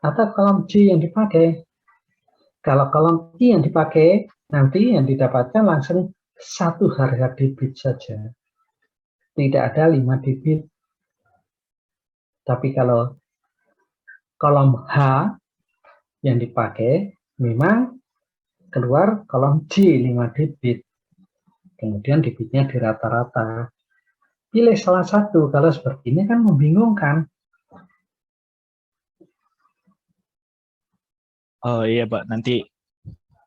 S1: atau kolom J yang dipakai? Kalau kolom I yang dipakai, nanti yang didapatkan langsung 1 harga debit saja. Tidak ada 5 debit. Tapi kalau kolom H yang dipakai, memang keluar kolom J 5 debit. Kemudian debitnya di rata-rata. Pilih salah satu, kalau seperti ini kan membingungkan.
S2: Oh iya, Pak, nanti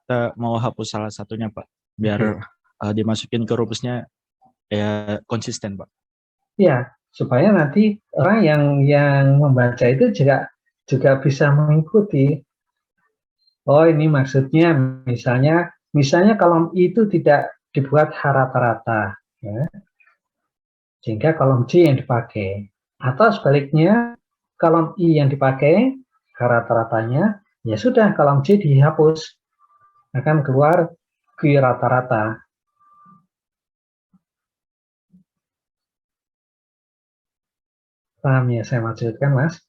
S2: kita mau hapus salah satunya, Pak, biar dimasukin ke rumusnya ya konsisten, Pak.
S1: Ya, supaya nanti orang yang membaca itu juga bisa mengikuti. Oh, ini maksudnya misalnya kolom I itu tidak dibuat H rata-rata, ya. Sehingga kolom J yang dipakai. Atau sebaliknya, kolom I yang dipakai rata-ratanya, ya sudah kolom C dihapus. Akan keluar Q rata-rata. Paham ya saya maksudkan, Mas?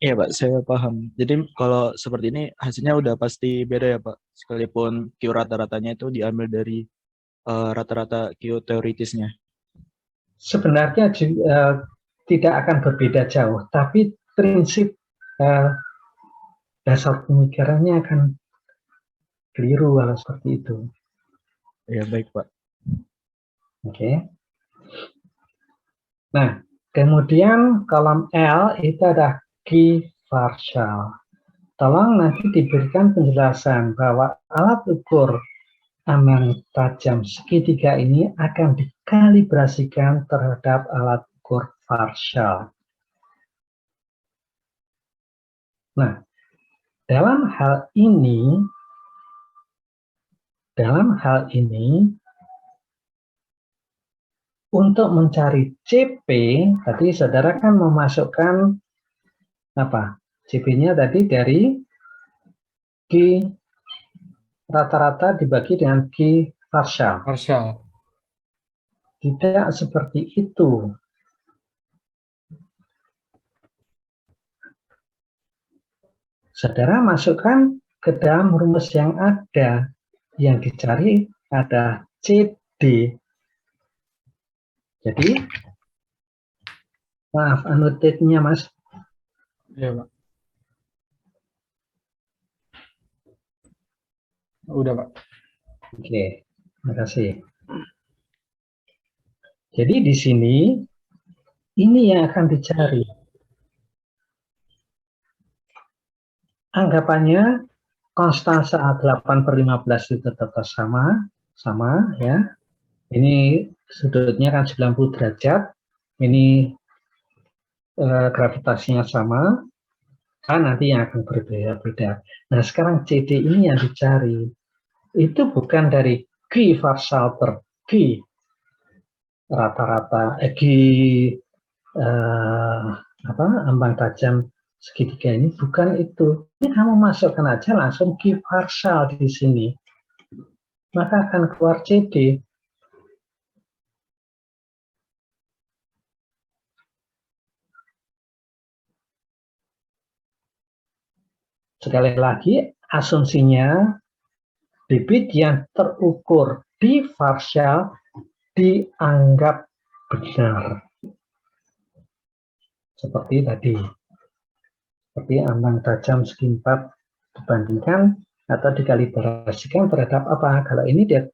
S2: Iya Pak, saya paham. Jadi kalau seperti ini hasilnya udah pasti beda ya Pak. Sekalipun Q rata-ratanya itu diambil dari rata-rata Q teoritisnya.
S1: Sebenarnya tidak akan berbeda jauh, tapi prinsip dasar pemikirannya akan keliru kalau seperti itu.
S2: Ya baik Pak.
S1: Oke. Nah, kemudian kolom L itu ada key partial. Tolong nanti diberikan penjelasan bahwa alat ukur ambang tajam segitiga ini akan dikalibrasikan terhadap alat ukur partial. Nah, dalam hal ini, untuk mencari CP, tadi saudara kan memasukkan apa? CP-nya tadi dari Q rata-rata dibagi dengan Q partial.
S5: Partial.
S1: Tidak seperti itu. Saudara masukkan ke dalam rumus yang ada. Yang dicari ada CD. Jadi, maaf, annotate-nya, Mas.
S5: Iya, Pak. Udah, Pak.
S1: Oke, terima kasih. Jadi di sini, ini yang akan dicari. Anggapannya, konstans saat 8/15 itu tetap sama ya. Ini sudutnya kan 90 derajat, ini gravitasinya sama, kan nanti yang akan berbeda-beda. Nah, sekarang CD ini yang dicari. Itu bukan dari Q partial per Q rata-rata, ambang tajam segitiga ini, bukan itu. Ini kamu masukkan aja langsung Q partial di sini. Maka akan keluar CD. Sekali lagi, asumsinya debit yang terukur di partial dianggap benar. Seperti tadi. Seperti ambang tajam segi 4 dibandingkan atau dikalibrasikan terhadap apa? Kalau ini dia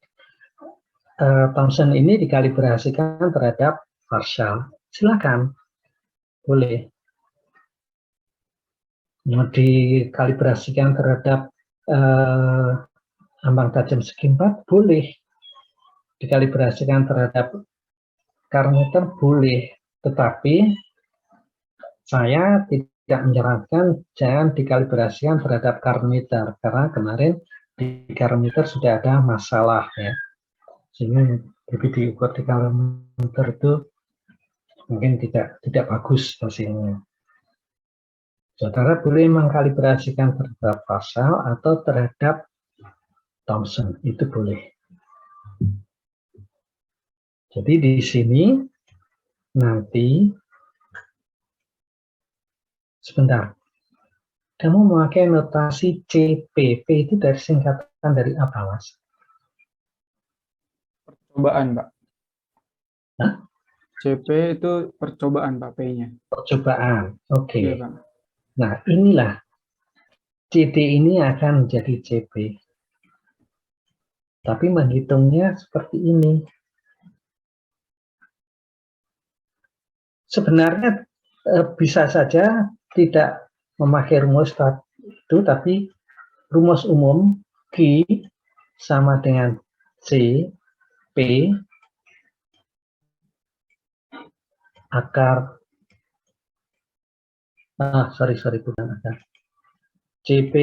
S1: Thomson ini dikalibrasikan terhadap partial. Silakan. Boleh. Mau dikalibrasikan terhadap ambang tajam segi 4, boleh. Dikalibrasikan terhadap karometer, boleh. Tetapi saya tidak menyarankan jangan dikalibrasikan terhadap karometer, karena kemarin di karometer sudah ada masalah ya. Sehingga lebih diukur di karometer itu mungkin tidak bagus hasilnya. Saudara boleh mengkalibrasikan terhadap partial atau terhadap Thomson, itu boleh. Jadi di sini nanti, sebentar, kamu memakai notasi CP. P itu dari singkatan dari apa, Mas?
S5: Percobaan, Pak.
S1: Hah?
S5: CP itu percobaan, Pak, P-nya.
S1: Percobaan, oke.
S5: Iya, Pak.
S1: Nah, inilah CD ini akan menjadi CP. Tapi menghitungnya seperti ini. Sebenarnya bisa saja tidak memakai rumus itu, tapi rumus umum Q sama dengan C, P, akar, bukan akar, CP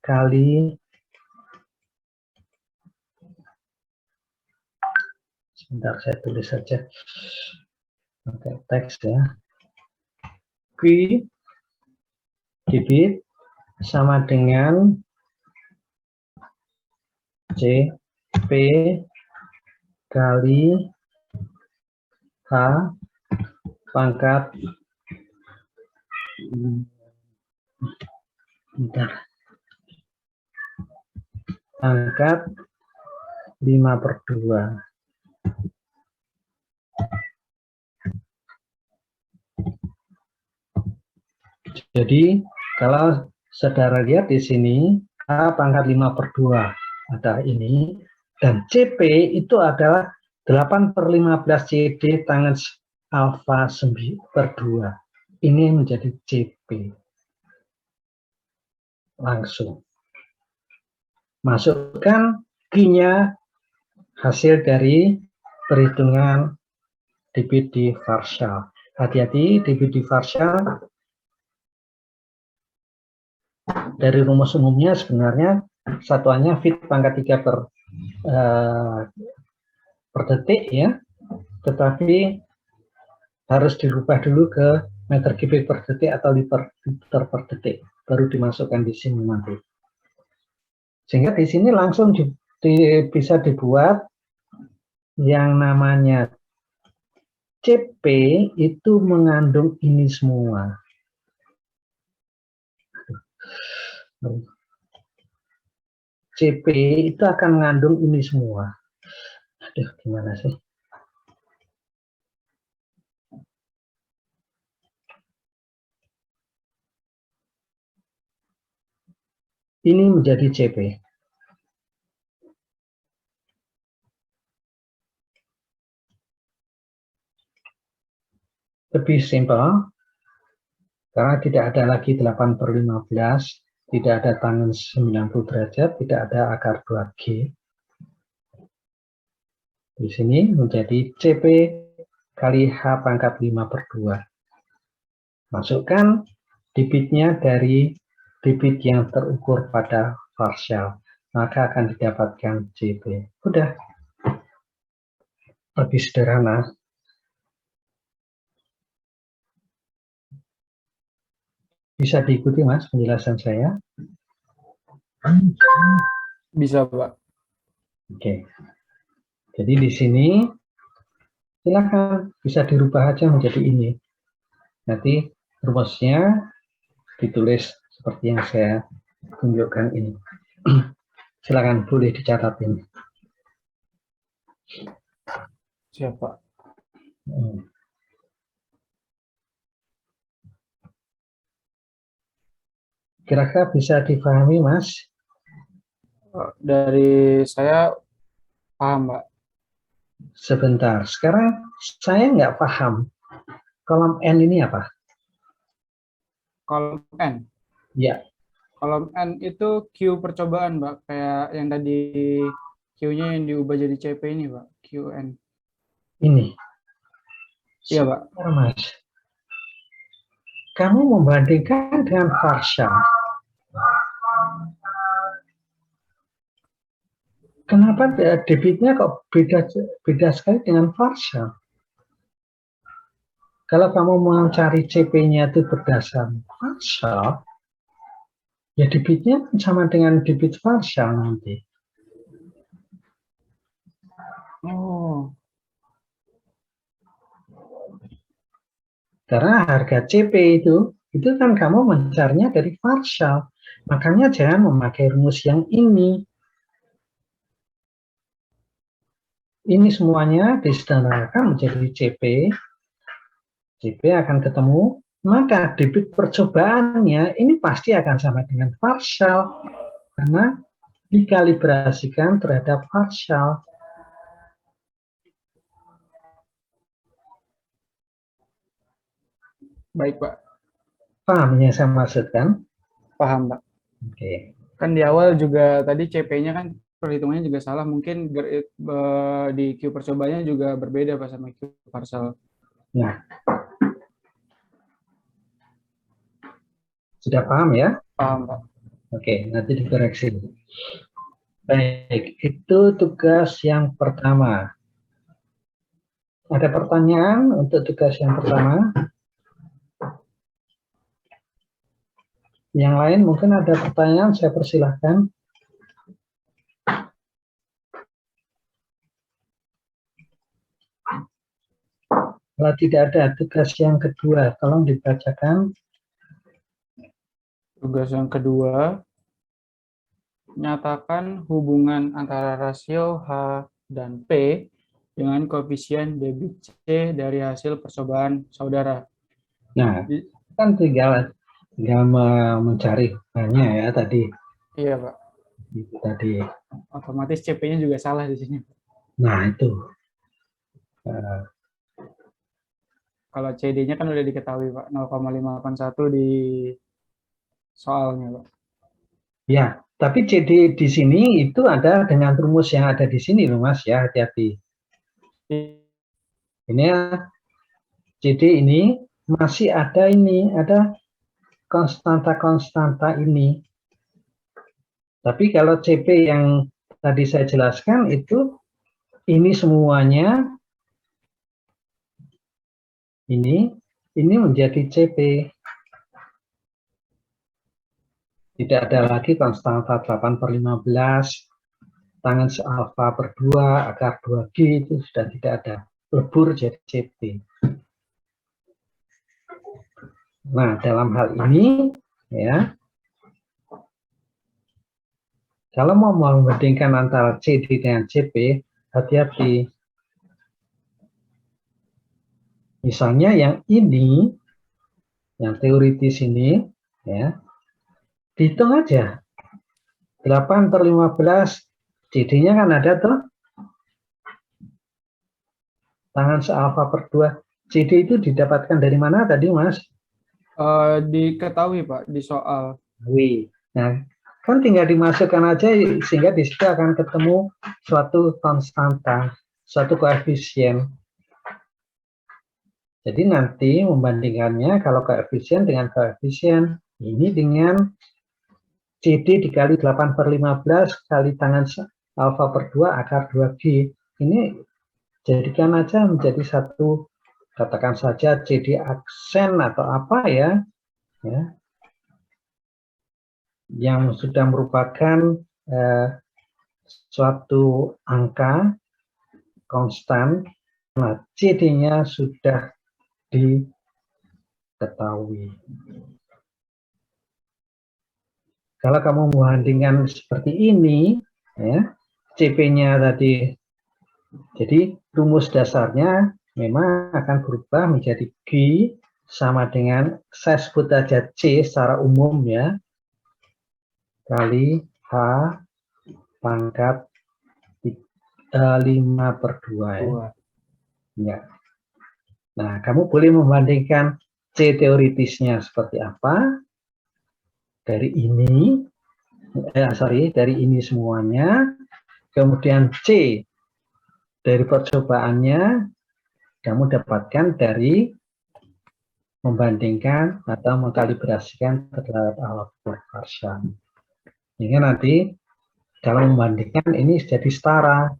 S1: kali, sebentar saya tulis saja, pakai teks ya, debit sama dengan CP kali H pangkat pangkat 5/2. Jadi kalau saudara lihat di sini H pangkat 5/2 ada ini, dan CP itu adalah 8/15 CD tangen alfa 9/2. Ini menjadi CP. Langsung. Masukkan Q-nya hasil dari perhitungan debit differential. Hati-hati, debit differential dari rumus umumnya sebenarnya satuannya feet pangkat 3 per detik ya, tetapi harus dirubah dulu ke meter kubik per detik atau liter per detik, baru dimasukkan di sini nanti. Sehingga di sini langsung bisa dibuat yang namanya CP itu mengandung ini semua. CP itu akan mengandung ini semua. Aduh, gimana sih? Ini menjadi CP. Lebih simpel, karena tidak ada lagi 8/15, tidak ada tangen 90 derajat, tidak ada akar 2G. Di sini menjadi CP kali H pangkat 5/2. Masukkan debitnya dari debit yang terukur pada partial, maka akan didapatkan CP. Udah. Lebih sederhana. Bisa diikuti Mas penjelasan saya?
S5: Bisa, Pak.
S1: Oke. Jadi di sini silakan bisa dirubah aja menjadi ini. Nanti rumusnya ditulis seperti yang saya tunjukkan ini. Silakan boleh dicatat ini.
S5: Siapa?
S1: Kira-kira bisa dipahami, Mas?
S5: Dari saya paham, Pak.
S1: Sebentar, sekarang saya nggak paham. Kolom N ini apa?
S5: Kolom N.
S1: Ya.
S5: Kolom N itu Q percobaan, Pak. Kayak yang tadi Q-nya yang diubah jadi CP ini, Pak. QN.
S1: Ini.
S5: Iya, Pak.
S1: Mas. Kamu membandingkan dengan partial. Kenapa debitnya kok beda sekali dengan partial? Kalau kamu mau cari CP-nya itu berdasar partial, ya debitnya sama dengan debit partial nanti.
S5: Oh.
S1: Karena harga CP itu kan kamu mencarinya dari partial. Makanya jangan memakai rumus yang ini. Ini semuanya disederhanakan menjadi CP. CP akan ketemu, maka debit percobaannya ini pasti akan sama dengan partial. Karena dikalibrasikan terhadap partial.
S5: Baik, Pak.
S1: Paham yang saya maksudkan?
S5: Paham, Pak.
S1: Oke.
S5: Kan di awal juga tadi CP-nya kan perhitungannya juga salah. Mungkin di Q percobaannya juga berbeda, Pak, sama Q partial.
S1: Nah. Sudah paham ya?
S5: Paham, Pak.
S1: Oke, nanti dikoreksi. Baik, itu tugas yang pertama. Ada pertanyaan untuk tugas yang pertama? Yang lain mungkin ada pertanyaan, saya persilahkan. Kalau tidak ada, tugas yang kedua, tolong dibacakan.
S5: Tugas yang kedua, nyatakan hubungan antara rasio H dan P dengan koefisien debit C dari hasil percobaan saudara.
S1: Nah, kan tinggal mencari hubungannya ya tadi.
S5: Iya, Pak.
S1: Itu tadi.
S5: Otomatis CP-nya juga salah di sini.
S1: Nah, itu.
S5: Kalau CD-nya kan udah diketahui, Pak. 0,581 di soalnya, Pak.
S1: Ya, tapi CD di sini itu ada dengan rumus yang ada di sini loh, Mas, ya, hati-hati. Ini ya, CD ini masih ada ini, ada konstanta-konstanta ini. Tapi kalau CP yang tadi saya jelaskan itu ini semuanya ini menjadi CP. Tidak ada lagi konstanta 8/15, tangen alfa per 2, akar 2G itu sudah tidak ada. Lebur jadi CP. Nah, dalam hal ini ya, kalau mau membandingkan antara CD dengan CP, hati-hati. Misalnya yang ini, yang teoritis ini, ya, dihitung aja. 8/15, CD-nya kan ada tuh. Tangen sealfa per 2. CD itu didapatkan dari mana tadi, Mas?
S5: Diketahui, Pak, di soal.
S1: Nah, kan tinggal dimasukkan aja sehingga di situ akan ketemu suatu konstanta, suatu koefisien. Jadi nanti membandingkannya kalau koefisien dengan koefisien, ini dengan CD dikali 8/15 kali tangen alfa per 2 akar 2G. Ini jadikan aja menjadi satu, katakan saja CD aksen atau apa ya, yang sudah merupakan suatu angka konstan. Nah, CD-nya sudah diketahui. Kalau kamu membandingkan seperti ini, ya, CP-nya tadi, jadi rumus dasarnya memang akan berubah menjadi G sama dengan, saya sebut aja C secara umum ya, kali H pangkat 5/2 ya. Ya. Nah, kamu boleh membandingkan C teoritisnya seperti apa dari ini, dari ini semuanya, kemudian C dari percobaannya kamu dapatkan dari membandingkan atau mengkalibrasikan terhadap alat ukur partial. Sehingga nanti kalau membandingkan ini jadi setara.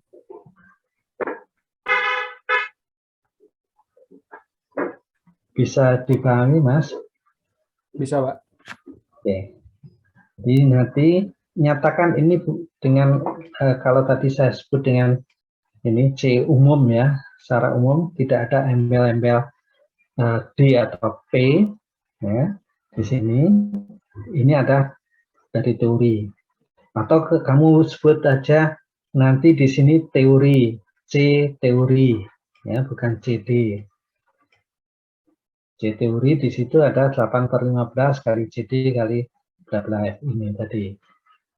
S1: Bisa dipahami, Mas?
S5: Bisa, Pak.
S1: Oke. Jadi nanti nyatakan ini dengan kalau tadi saya sebut dengan ini C umum ya, secara umum tidak ada embel-embel D atau P ya. Di sini ini ada dari teori. Atau kamu sebut aja nanti di sini teori, C teori ya, bukan CD. C teori di situ ada 8/15 kali CD kali bla bla F ini tadi.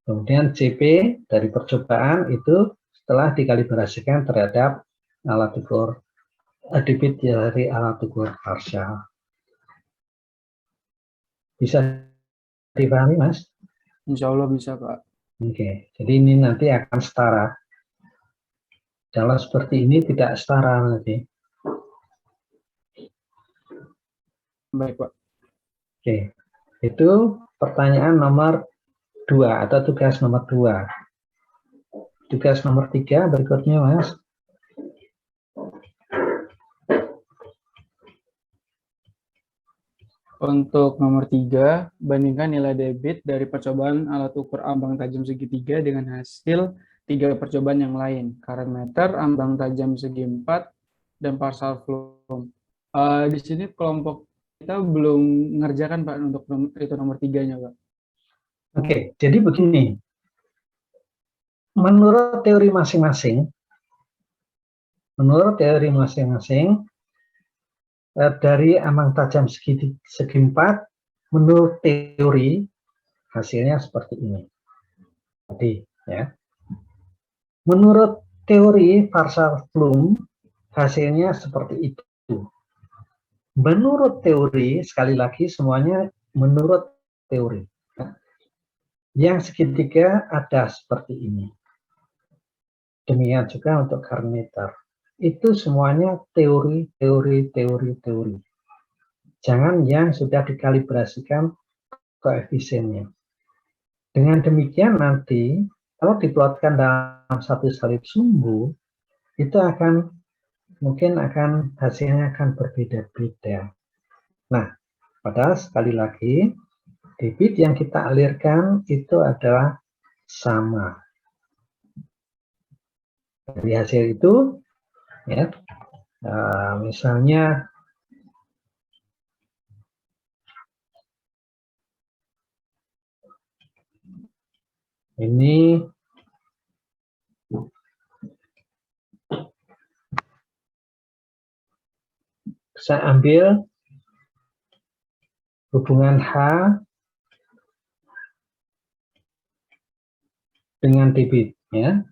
S1: Kemudian CP dari percobaan itu setelah dikalibrasikan terhadap alat ukur debit dari alat ukur partial. Bisa dipahami, Mas?
S5: Insya Allah bisa, Pak.
S1: Oke, jadi ini nanti akan setara. Kalau seperti ini tidak setara nanti.
S5: Baik, Pak.
S1: Oke, itu pertanyaan nomor 2 atau tugas nomor 2. Tugas nomor 3 berikutnya, Mas.
S5: Untuk nomor 3, bandingkan nilai debit dari percobaan alat ukur ambang tajam segitiga dengan hasil 3 percobaan yang lain. Current meter, ambang tajam segi 4, dan partial flume. Di sini kelompok kita belum mengerjakan Pak untuk itu nomor 3-nya Pak.
S1: Oke, jadi begini. Menurut teori masing-masing, dari ambang tajam segi 4, menurut teori hasilnya seperti ini. Jadi, ya. Menurut teori partial flume hasilnya seperti itu. Menurut teori, sekali lagi semuanya menurut teori. Yang segitiga ada seperti ini. Demikian juga untuk current meter. Itu semuanya teori. Jangan yang sudah dikalibrasikan koefisiennya. Dengan demikian nanti, kalau diplotkan dalam satu salib sumbu, itu mungkin hasilnya akan berbeda-beda. Nah, padahal sekali lagi, debit yang kita alirkan itu adalah sama. Dari hasil itu, ya, misalnya ini saya ambil hubungan H dengan debit, ya,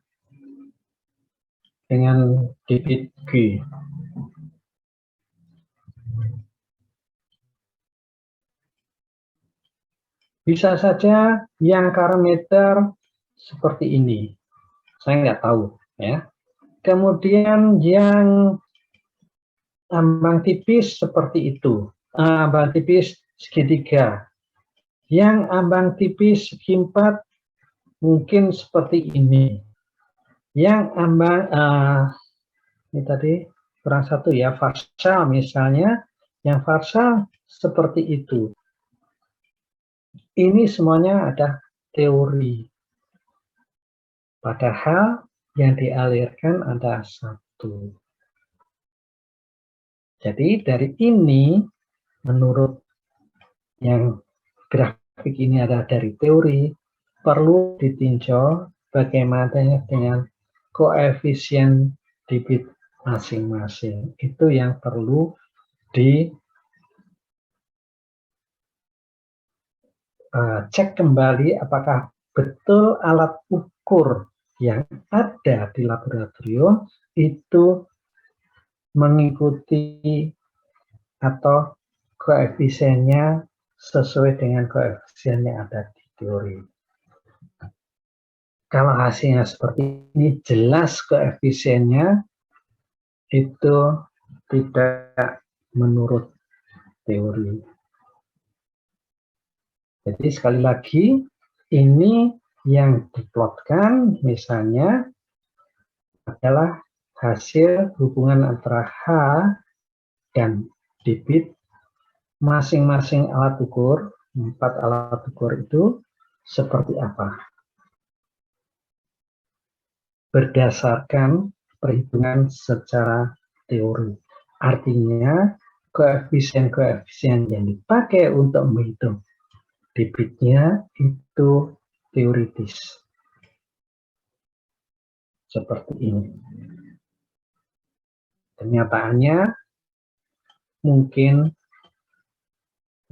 S1: dengan debit Q. Bisa saja yang current meter seperti ini, saya nggak tahu, ya. Kemudian yang ambang tipis seperti itu, ambang tipis segitiga. Yang ambang tipis segi 4 mungkin seperti ini. Yang ambang ini tadi kurang satu ya, partial misalnya, yang partial seperti itu. Ini semuanya ada teori. Padahal yang dialirkan ada satu. Jadi dari ini, menurut yang grafik ini adalah dari teori, perlu ditinjau bagaimana dengan koefisien debit masing-masing. Itu yang perlu cek kembali apakah betul alat ukur yang ada di laboratorium itu mengikuti atau koefisiennya sesuai dengan koefisien yang ada di teori. Kalau hasilnya seperti ini, jelas koefisiennya itu tidak menurut teori. Jadi sekali lagi, ini yang diplotkan misalnya adalah hasil hubungan antara H dan debit masing-masing alat ukur, 4 alat ukur itu seperti apa. Berdasarkan perhitungan secara teori. Artinya, koefisien-koefisien yang dipakai untuk menghitung debitnya itu teoritis. Seperti ini. Kenyataannya mungkin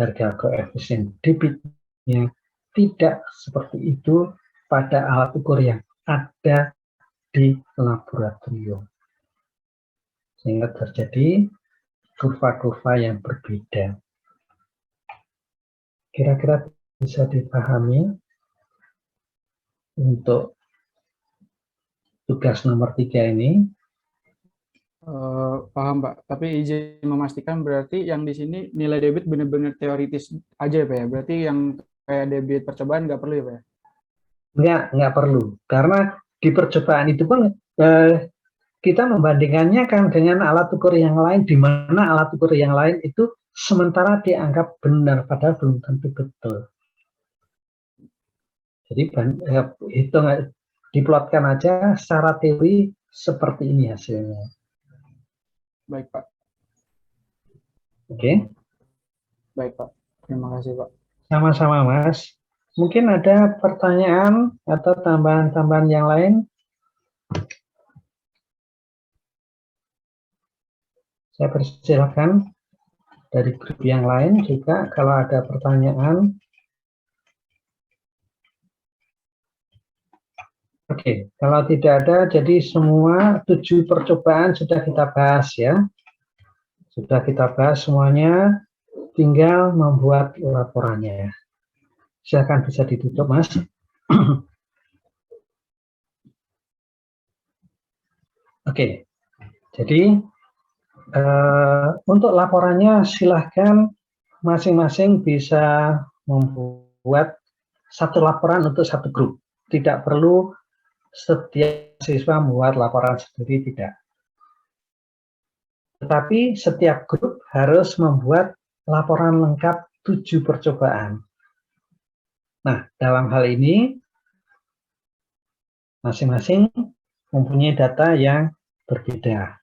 S1: harga koefisien debitnya tidak seperti itu pada alat ukur yang ada di laboratorium. Sehingga terjadi kurva-kurva yang berbeda. Kira-kira bisa dipahami untuk tugas nomor 3 ini?
S5: Paham Pak, tapi izin memastikan berarti yang di sini nilai debit benar-benar teoritis aja Pak ya? Berarti yang kayak debit percobaan nggak perlu ya Pak ya?
S1: Nggak perlu. Karena di percobaan itu pun kita membandingkannya kan dengan alat ukur yang lain, di mana alat ukur yang lain itu sementara dianggap benar, padahal belum tentu betul. Jadi hitung, diplotkan aja secara teori seperti ini hasilnya.
S5: Baik, Pak.
S1: Oke.
S5: Baik, Pak. Terima kasih, Pak.
S1: Sama-sama, Mas. Mungkin ada pertanyaan atau tambahan-tambahan yang lain? Saya persilakan dari grup yang lain juga kalau ada pertanyaan. Oke, kalau tidak ada, jadi semua 7 percobaan sudah kita bahas ya. Sudah kita bahas semuanya, tinggal membuat laporannya. Silakan bisa ditutup, Mas. Oke, jadi untuk laporannya silahkan masing-masing bisa membuat satu laporan untuk satu grup. Tidak perlu setiap siswa membuat laporan sendiri, tidak. Tetapi setiap grup harus membuat laporan lengkap 7 percobaan. Nah, dalam hal ini masing-masing mempunyai data yang berbeda.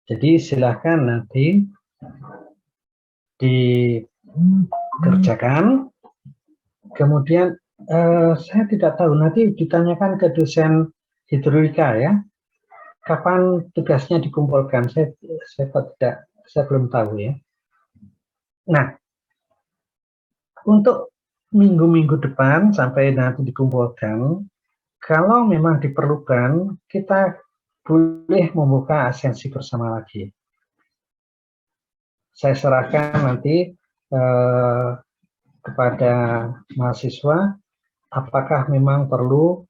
S1: Jadi silakan nanti dikerjakan. Kemudian saya tidak tahu, nanti ditanyakan ke dosen hidrolika ya, kapan tugasnya dikumpulkan. Saya belum tahu ya. Nah, untuk minggu-minggu depan sampai nanti dikumpulkan, kalau memang diperlukan, kita boleh membuka absensi bersama lagi. Saya serahkan nanti kepada mahasiswa, apakah memang perlu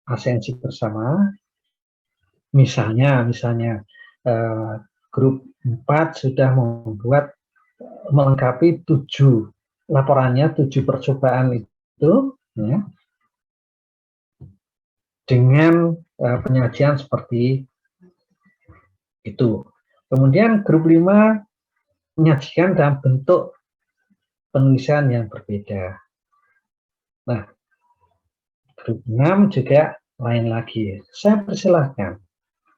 S1: absensi bersama. Misalnya grup 4 sudah membuat melengkapi 7 laporannya, 7 percobaan itu ya, dengan penyajian seperti itu. Kemudian grup 5 menyajikan dalam bentuk penulisan yang berbeda. Nah, grup 6 juga lain lagi. Saya persilahkan,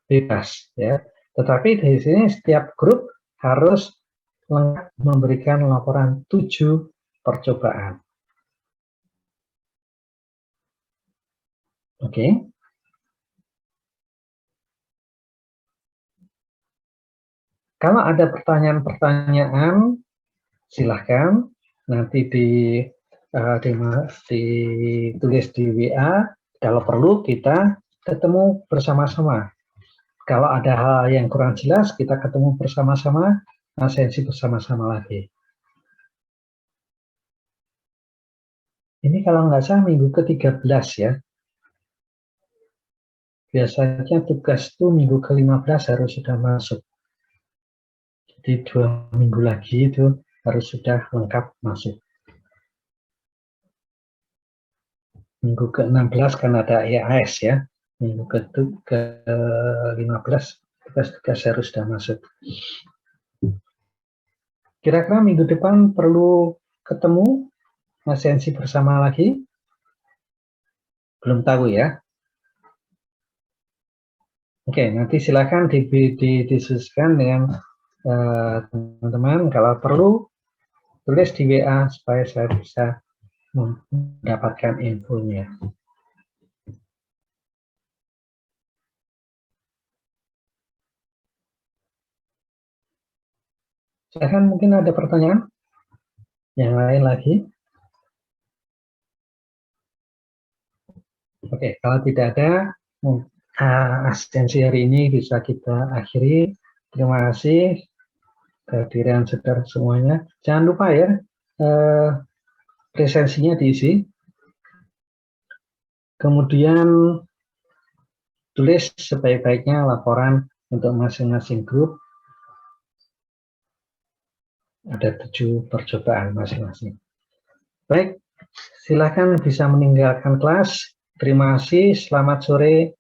S1: bebas ya. Tetapi di sini setiap grup harus lengkap memberikan laporan 7 percobaan. Oke. Kalau ada pertanyaan-pertanyaan, silahkan nanti ditulis di WA. Kalau perlu kita ketemu bersama-sama. Kalau ada hal yang kurang jelas, kita ketemu bersama-sama, absensi bersama-sama lagi. Ini kalau nggak salah minggu ke-13 ya. Biasanya tugas itu minggu ke-15 harus sudah masuk. Jadi 2 minggu lagi itu harus sudah lengkap masuk. Minggu ke-16 kan ada EAS ya. Minggu ke-15 tugas-tugas harus sudah masuk. Kira-kira minggu depan perlu ketemu absensi bersama lagi? Belum tahu ya. Oke, nanti silakan didiskusikan dengan teman-teman. Kalau perlu tulis di WA supaya saya bisa mendapatkan infonya. Silakan, mungkin ada pertanyaan yang lain lagi. Oke, kalau tidak ada, asistensi hari ini bisa kita akhiri. Terima kasih kehadiran saudara semuanya. Jangan lupa ya, presensinya diisi. Kemudian tulis sebaik-baiknya laporan untuk masing-masing grup. Ada 7 percobaan masing-masing. Baik, silakan bisa meninggalkan kelas. Terima kasih, selamat sore